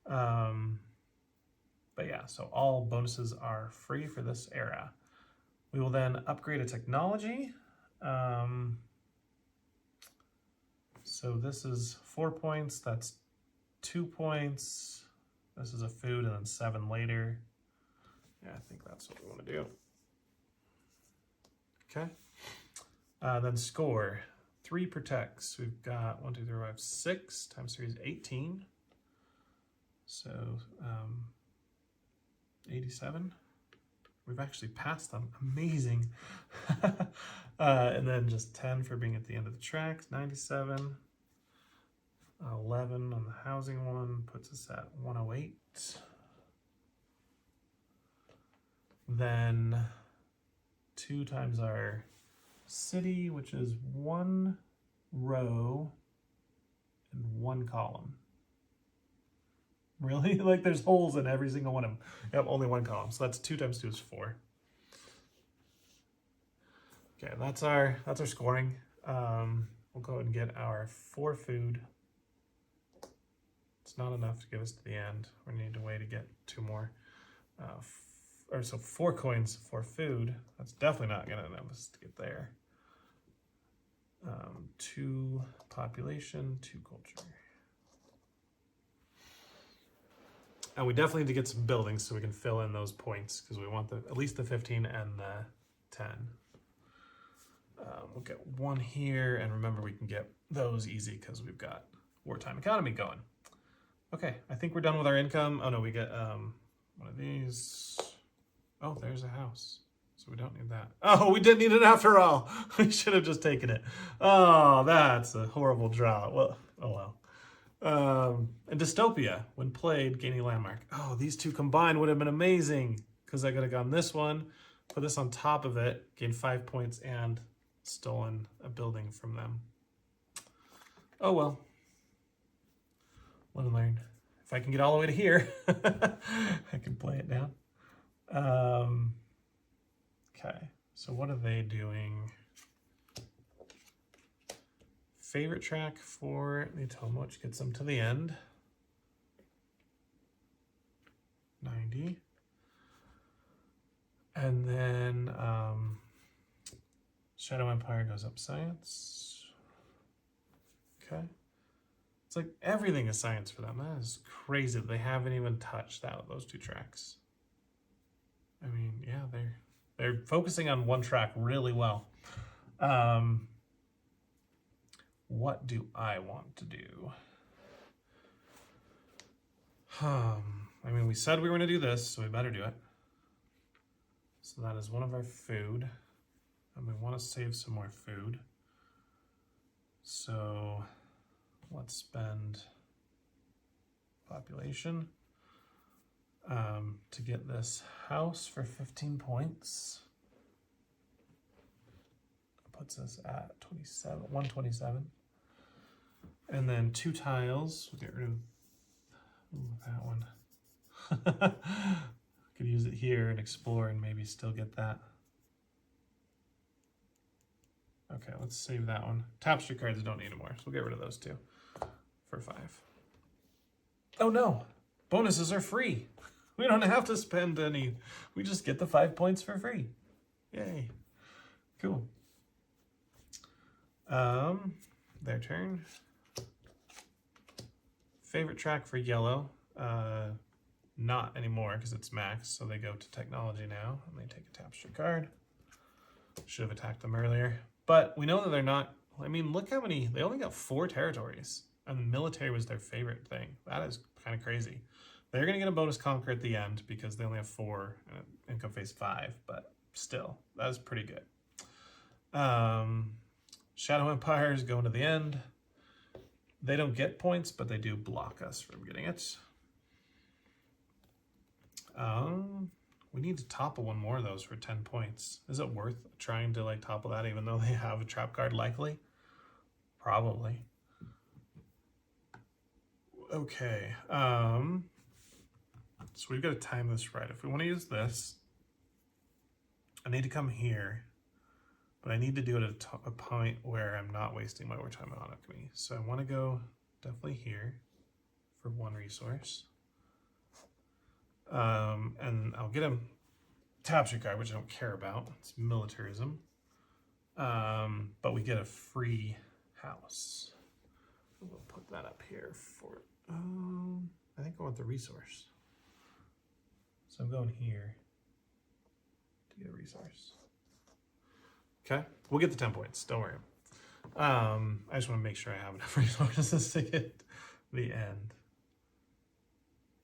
But yeah, so all bonuses are free for this era. We will then upgrade a technology. So this is 4 points, that's 2 points. This is a food and then 7 later. Yeah, I think that's what we want to do. Okay. Then score. 3 protects. We've got 1, 2, 3, 4, 5, 6 time series 18. So 87. We've actually passed them. Amazing. And then just 10 for being at the end of the tracks. 97. 11 on the housing one puts us at 108. Then 2 times our city, which is 1 row and 1 column. Really? Like there's holes in every single one of them. Yep, only 1 column. So that's 2 times 2 is 4. Okay, that's our scoring. We'll go ahead and get our 4 food. It's not enough to get us to the end. We need a way to get 2 more. So 4 coins for food. That's definitely not gonna enough us to get there. 2 population, 2 culture. And we definitely need to get some buildings so we can fill in those points because we want at least the 15 and the 10. We'll get 1 here, and remember we can get those easy because we've got wartime economy going. Okay, I think we're done with our income. Oh no, we get one of these. Oh, there's a house. So we don't need that. Oh, we didn't need it after all. We should have just taken it. Oh, that's a horrible draw. Well, oh well. And Dystopia, when played, gaining landmark. Oh, these 2 combined would have been amazing because I could have gone this one, put this on top of it, gained 5 points, and stolen a building from them. Oh well. Live and learn. If I can get all the way to here, I can play it down. Okay, so what are they doing? Favorite track for Nitomo, which gets them to the end. 90. And then Shadow Empire goes up science. Okay. It's like everything is science for them. That is crazy that they haven't even touched those 2 tracks. I mean, yeah, they're focusing on one track really well. What do I want to do? I mean, we said we were going to do this, so we better do it. So that is one of our food. And we want to save some more food. So let's spend population to get this house for 15 points. Puts us at 127. And then 2 tiles. We'll get rid of that one. Could use it here and explore and maybe still get that. Okay, let's save that one. Tapestry cards don't need anymore, so we'll get rid of those 2 for 5. Oh no, bonuses are free. We don't have to spend any. We just get the 5 points for free. Yay. Cool. Their turn. Favorite track for yellow. Not anymore because it's max, so they go to technology now and they take a tapestry card. Should have attacked them earlier. But we know that they're not, I mean, look how many, they only got 4 territories and military was their favorite thing. That is kind of crazy. They're going to get a bonus conquer at the end because they only have 4 and income phase 5, but still, that is pretty good. Shadow Empires going to the end. They don't get points, but they do block us from getting it. We need to topple one more of those for 10 points. Is it worth trying to like topple that even though they have a trap card likely? Probably. Okay. So we've got to time this right. If we want to use this, I need to come here, but I need to do it at a point where I'm not wasting my time on alchemy. So I want to go definitely here for 1 resource. And I'll get him tapestry card, which I don't care about. It's militarism. But we get a free house. We'll put that up here for, I think I want the resource. So I'm going here to get a resource. Okay, we'll get the 10 points, don't worry. I just want to make sure I have enough resources to get the end.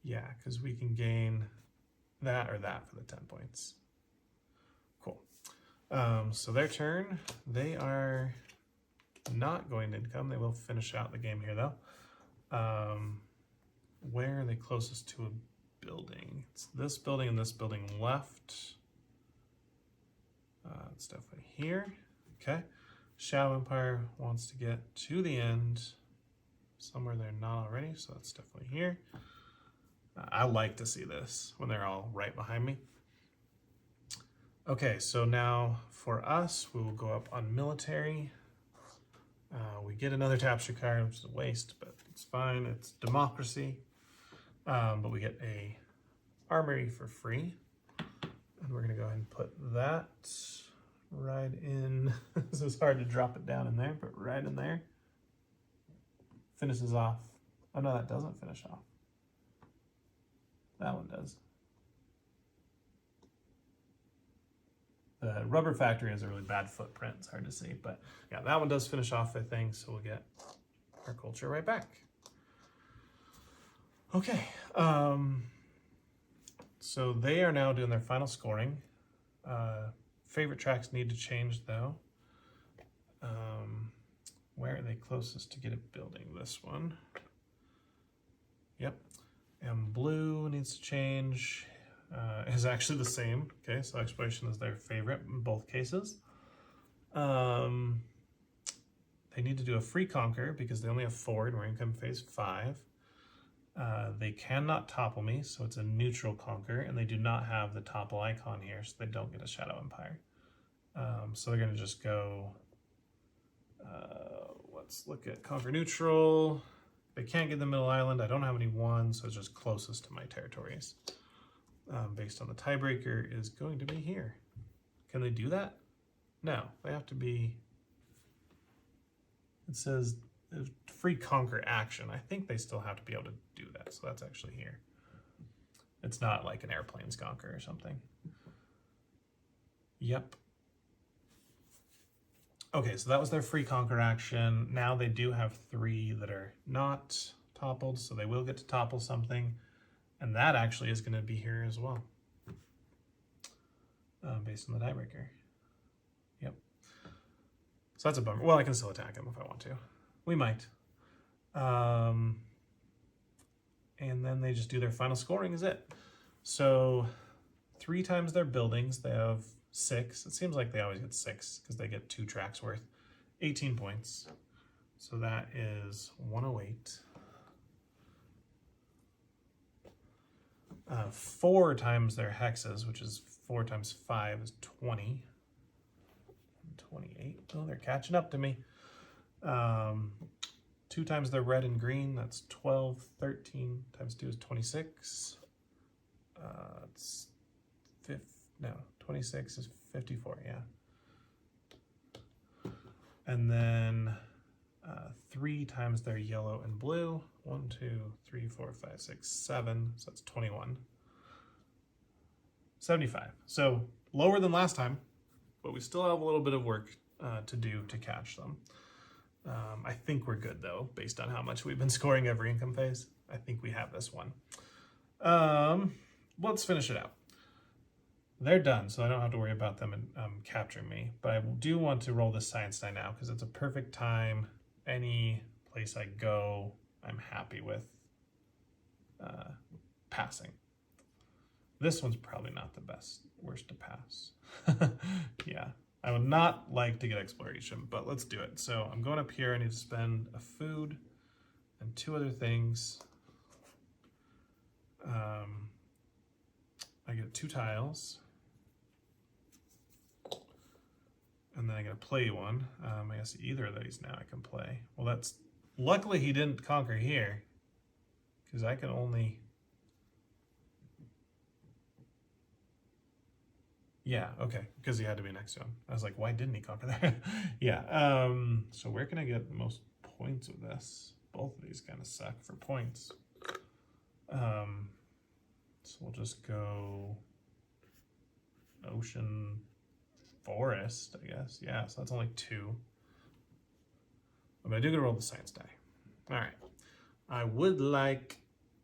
Yeah, because we can gain that or that for the 10 points. Cool. So their turn, they are not going to income. They will finish out the game here though. Where are they closest to a building? It's this building and this building left. It's definitely here. Okay. Shadow Empire wants to get to the end somewhere they're not already, so that's definitely here. I like to see this when they're all right behind me. Okay, so now for us, we will go up on military. We get another tapestry card, which is a waste, but it's fine. It's democracy. But we get a armory for free. And we're gonna go ahead and put that right in. This is hard to drop it down in there, but right in there. Finishes off. Oh no, that doesn't finish off. That one does. The rubber factory has a really bad footprint. It's hard to see, but yeah, that one does finish off, I think. So we'll get our culture right back. Okay. So they are now doing their final scoring. Favorite tracks need to change though. Where are they closest to get a building? This one. Yep. And blue needs to change. Is actually the same. Okay, so exploration is their favorite in both cases. They need to do a free conquer because they only have 4 and we're income phase 5. They cannot topple me, so it's a neutral conquer, and they do not have the topple icon here, so they don't get a Shadow Empire. So they're going to just go, let's look at conquer neutral. They can't get the middle island. I don't have any 1, so it's just closest to my territories. Based on the tiebreaker is going to be here. Can they do that? No, they have to be, it says free conquer action. I think they still have to be able to do that. So that's actually here. It's not like an airplane's conquer or something. Yep. Okay, so that was their free conquer action. Now they do have 3 that are not toppled, so they will get to topple something. And that actually is going to be here as well, based on the tiebreaker. Yep. So that's a bummer. Well, I can still attack him if I want to. We might. And then they just do their final scoring is it. So 3 times their buildings, they have 6. It seems like they always get 6 because they get 2 tracks worth. 18 points. So that is 108. 4 times their hexes, which is 4 times 5 is 20. 28. Oh, they're catching up to me. 2 times their red and green, that's 12. 13 times 2 is 26. It's 26 is 54, yeah. And then 3 times their yellow and blue. 1, 2, 3, 4, 5, 6, 7. So that's 21. 75. So lower than last time, but we still have a little bit of work to do to catch them. I think we're good though, based on how much we've been scoring every income phase. I think we have this one. Let's finish it out. They're done, so I don't have to worry about them capturing me. But I do want to roll the science die now because it's a perfect time. Any place I go, I'm happy with passing. This one's probably not the worst to pass. Yeah, I would not like to get exploration, but let's do it. So I'm going up here. I need to spend a food and 2 other things. I get 2 tiles. And then I get to play one. I guess either of these now I can play. Well, that's luckily he didn't conquer here, because I can only. Yeah, okay, because he had to be next to him. I was like, why didn't he conquer there? Yeah. So where can I get the most points with this? Both of these kind of suck for points. So we'll just go ocean. Forest, I guess. Yeah, so that's only 2. But I do get to roll the science die. All right. I would like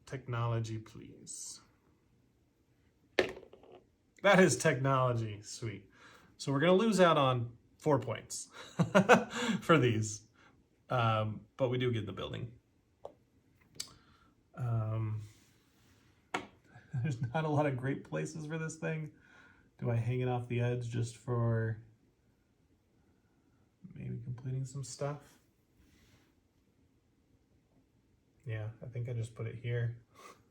technology, please. That is technology. Sweet. So we're going to lose out on 4 points for these. But we do get the building. There's not a lot of great places for this thing. Do I hang it off the edge just for maybe completing some stuff? Yeah, I think I just put it here.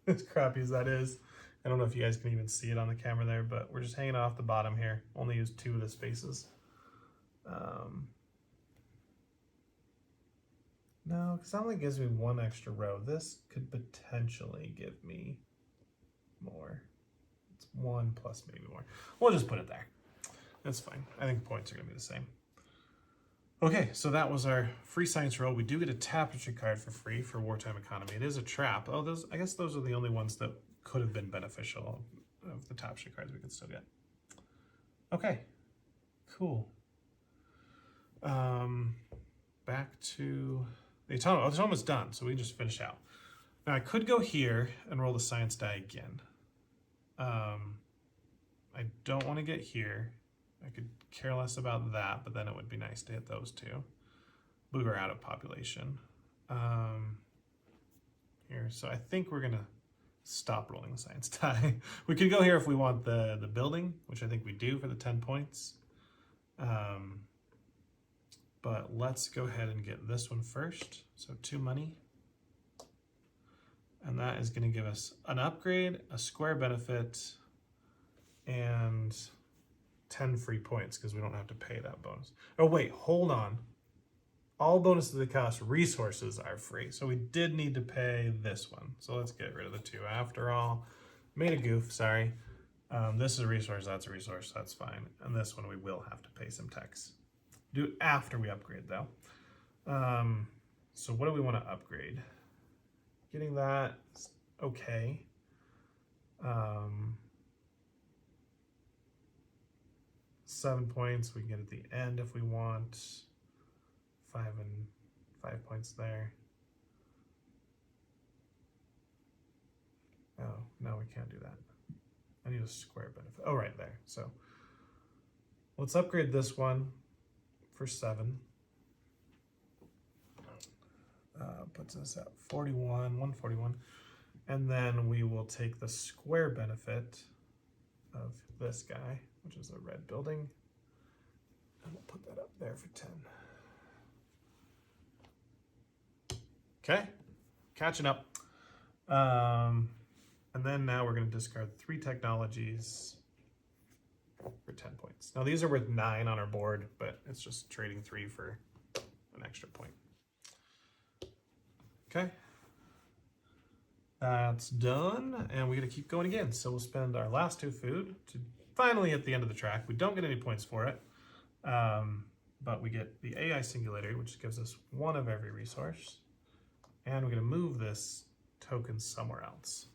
As crappy as that is. I don't know if you guys can even see it on the camera there, but we're just hanging it off the bottom here. Only use 2 of the spaces. No, because that only gives me 1 extra row. This could potentially give me more. It's 1 plus maybe more. We'll just put it there. That's fine. I think points are going to be the same. Okay, so that was our free science roll. We do get a Tapestry card for free for Wartime Economy. It is a trap. Oh, I guess those are the only ones that could have been beneficial of the Tapestry cards we could still get. Okay, cool. Back to the autonomous. Oh, it's almost done, so we can just finish out. Now I could go here and roll the science die again. I don't want to get here. I could care less about that, but then it would be nice to hit those 2. We are out of population. Here, so I think we're gonna stop rolling the science die. We could go here if we want the building, which I think we do for the 10 points. But let's go ahead and get this one first. So 2 money. And that is going to give us an upgrade, a square benefit, and 10 free points because we don't have to pay that bonus. Oh, wait, hold on. All bonuses that cost resources are free. So we did need to pay this one. So let's get rid of the 2 after all. Made a goof, sorry. This is a resource, that's a resource, that's fine. And this one we will have to pay some tax. Do it after we upgrade though. So what do we want to upgrade? Getting that is okay. 7 points we can get at the end if we want. 5 points there. Oh, no, we can't do that. I need a square benefit. Oh, right there. So let's upgrade this one for 7. Puts us at 141. And then we will take the square benefit of this guy, which is a red building, and we'll put that up there for 10. Okay, catching up. And then now we're going to discard 3 technologies for 10 points. Now these are worth 9 on our board, but it's just trading 3 for an extra point. Okay, that's done, and we got to keep going again. So we'll spend our last 2 food to finally hit the end of the track. We don't get any points for it, but we get the AI Singularity, which gives us 1 of every resource, and we're going to move this token somewhere else.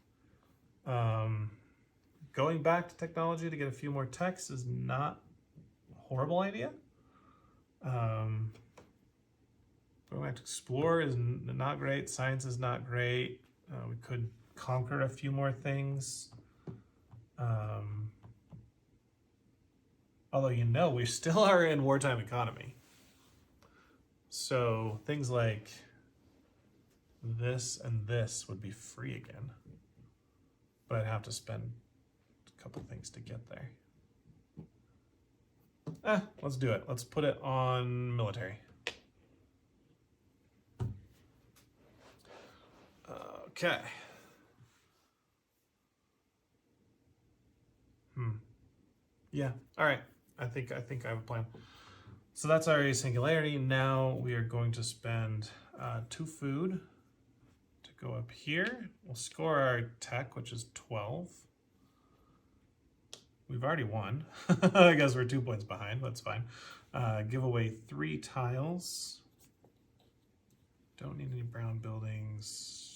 Going back to technology to get a few more techs is not a horrible idea. Going back to explore is not great. Science is not great. We could conquer a few more things. Although, you know, we still are in wartime economy. So things like this and this would be free again. But I'd have to spend a couple things to get there. Let's do it. Let's put it on military. Okay. Yeah. All right. I think I have a plan. So that's our singularity. Now we are going to spend 2 food to go up here. We'll score our tech, which is 12. We've already won. I guess we're 2 points behind. That's fine. Give away 3 tiles. Don't need any brown buildings.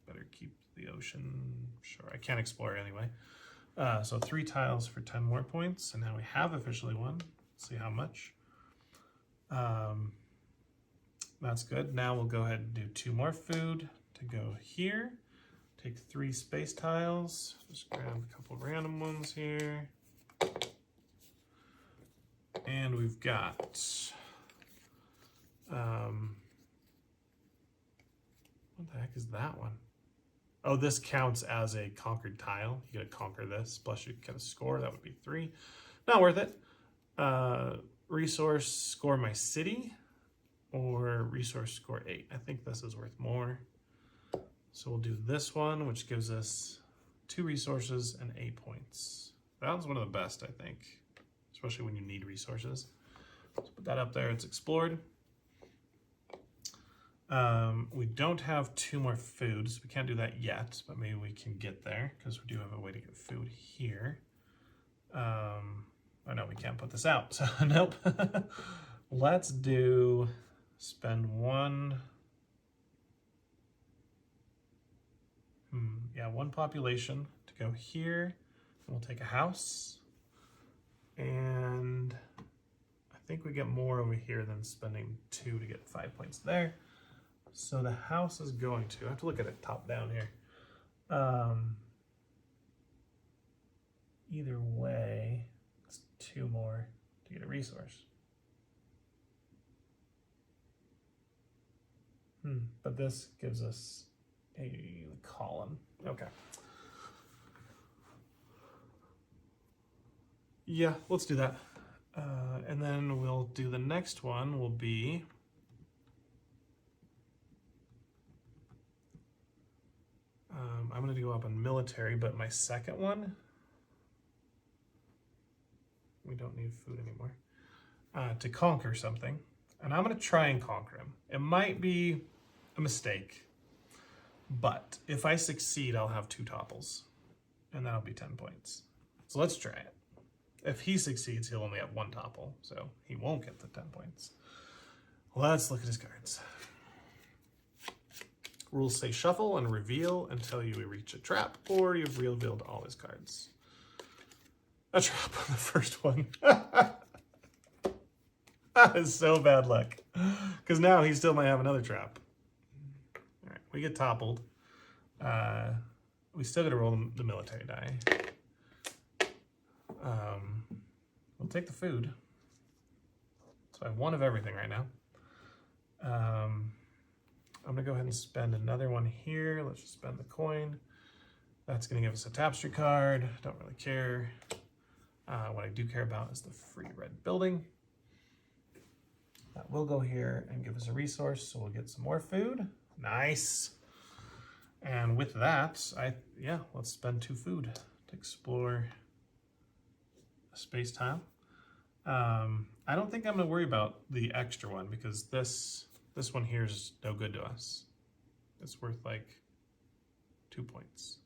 Better keep the ocean. Sure, I can't explore anyway. So 3 tiles for 10 more points, and now we have officially won. Let's see how much. That's good. Now we'll go ahead and do 2 more food to go here. Take 3 space tiles. Just grab a couple random ones here. And we've got what the heck is that one? Oh, this counts as a conquered tile. You gotta conquer this, plus you get a score. That would be 3. Not worth it. Resource score my city, or resource score 8. I think this is worth more. So we'll do this one, which gives us 2 resources and 8 points. That was one of the best, I think, especially when you need resources. Let's put that up there. It's explored. We don't have 2 more foods. We can't do that yet, but maybe we can get there because we do have a way to get food here. Oh no, we can't put this out, so nope. Let's do spend 1. Yeah, 1 population to go here. And we'll take a house. And I think we get more over here than spending 2 to get 5 points there. So the house is going to, I have to look at it top down here. Either way, it's 2 more to get a resource. But this gives us a column. Okay. Yeah, let's do that. And then we'll do the next one will be I'm going to go up on military, but my second one, we don't need food anymore, to conquer something. And I'm going to try and conquer him. It might be a mistake, but if I succeed, I'll have 2 topples, and that'll be 10 points. So let's try it. If he succeeds, he'll only have 1 topple, so he won't get the 10 points. Let's look at his cards. Rules say shuffle and reveal until you reach a trap or you've revealed all his cards. A trap on the first one. That is so bad luck. Because now he still might have another trap. All right, we get toppled. We still got to roll the military die. We'll take the food. So I have one of everything right now. I'm going to go ahead and spend another one here. Let's just spend the coin. That's going to give us a Tapestry card. Don't really care. What I do care about is the free red building. That will go here and give us a resource, so we'll get some more food. Nice. And with that, let's spend 2 food to explore a space tile. I don't think I'm going to worry about the extra one because this one here is no good to us. It's worth like 2 points.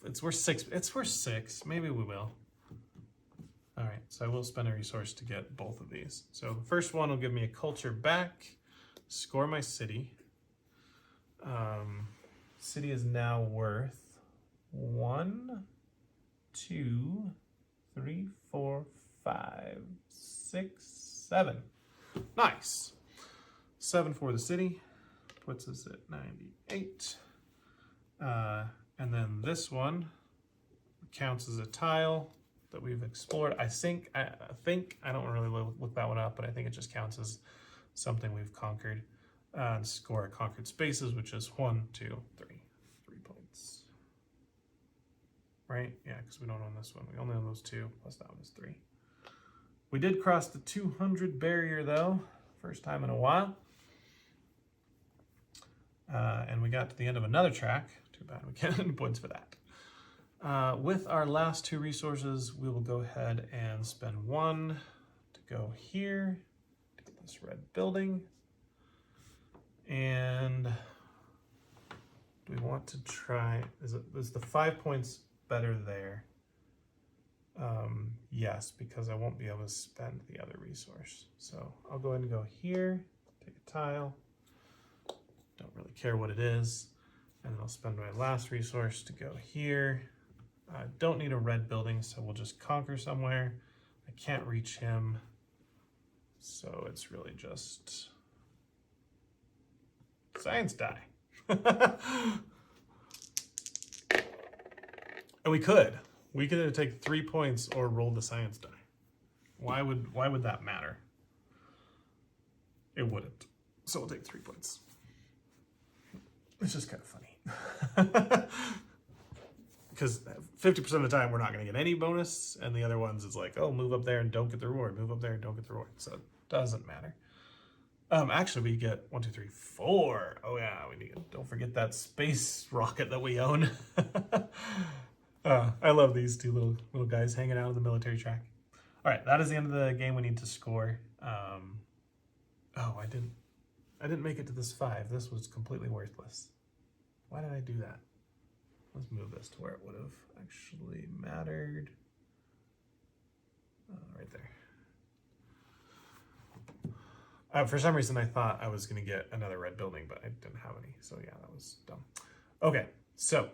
It's worth 6. It's worth 6. Maybe we will. All right, so I will spend a resource to get both of these. So the first one will give me a culture back, score my city. City is now worth 1, 2, 3, 4, 5, 6, 7. Nice. 7 for the city, puts us at 98. And then this one counts as a tile that we've explored. I think I don't really look that one up, but I think it just counts as something we've conquered. And score our conquered spaces, which is 1, 2, 3 points. Right? Yeah, because we don't own this one. We only own those 2, plus that one is 3. We did cross the 200 barrier though, first time in a while. And we got to the end of another track. Too bad we can't get any points for that. With our last 2 resources, we will go ahead and spend 1 to go here to get this red building. And do we want to try, is the 5 points better there? Yes, because I won't be able to spend the other resource. So I'll go ahead and go here, take a tile. Don't really care what it is. And then I'll spend my last resource to go here. I don't need a red building, so we'll just conquer somewhere. I can't reach him. So it's really just science die. And we could either take 3 points or roll the science die. Why would that matter? It wouldn't. So we'll take 3 points. It's just kind of funny. Because 50% of the time we're not going to get any bonus, and the other ones is like, oh, move up there and don't get the reward. Move up there and don't get the reward. So it doesn't matter. Actually, we get 1, 2, 3, 4. Oh yeah, don't forget that space rocket that we own. I love these 2 little guys hanging out on the military track. All right, that is the end of the game. We need to score. I didn't make it to this 5. This was completely worthless. Why did I do that? Let's move this to where it would have actually mattered. Right there. For some reason, I thought I was going to get another red building, but I didn't have any. So yeah, that was dumb. Okay, so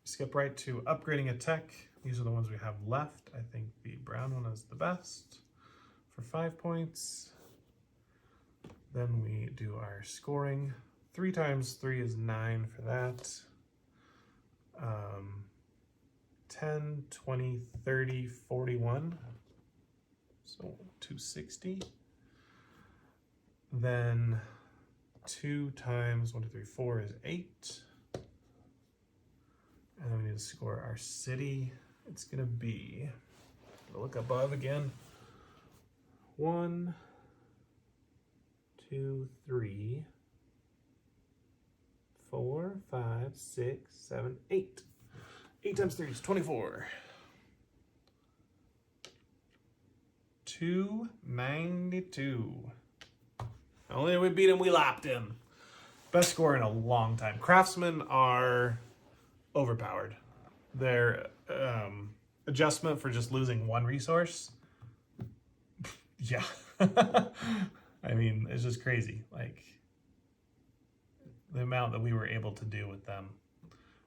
skip right to upgrading a tech. These are the ones we have left. I think the brown one is the best for 5 points. Then we do our scoring. 3 times 3 is 9 for that. 10, 20, 30, 41. So 260. Then 2 times 1, 2, 3, 4 is 8. And then we need to score our city. It's gonna be, look above again. 1, 2, 3, 4, 5, 6, 7, 8. 8 times 3 is 24. 292. Only we beat him, we lapped him. Best score in a long time. Craftsmen are overpowered. Their adjustment for just losing 1 resource. Yeah. I mean, it's just crazy. Like the amount that we were able to do with them.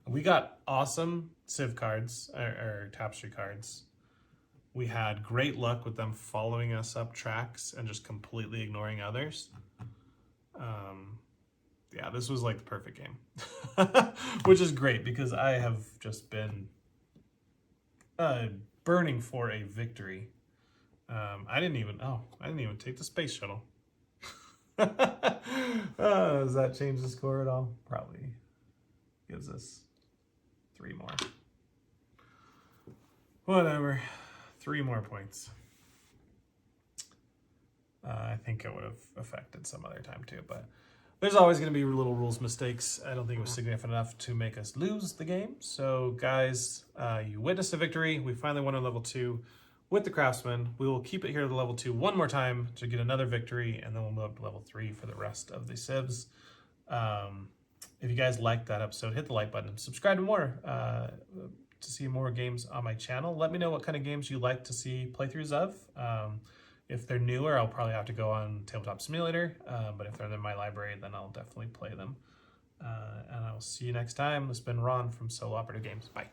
We got awesome Civ cards or Tapestry cards. We had great luck with them following us up tracks and just completely ignoring others. Yeah, this was like the perfect game, which is great because I have just been burning for a victory. I didn't even take the space shuttle. Does that change the score at all? Probably gives us 3 more. Whatever. 3 more points. I think it would have affected some other time too, but there's always going to be little rules mistakes. I don't think it was significant enough to make us lose the game. So guys, you witnessed a victory. We finally won on level 2 with the Craftsmen. We will keep it here to level 2 one more time to get another victory, and then we'll move up to level 3 for the rest of the civs. If you guys liked that episode, hit the like button and subscribe to more to see more games on my channel. Let me know what kind of games you like to see playthroughs of. If they're newer, I'll probably have to go on Tabletop Simulator, but if they're in my library, then I'll definitely play them. And I'll see you next time. This has been Ron from Solo Operative Games. Bye.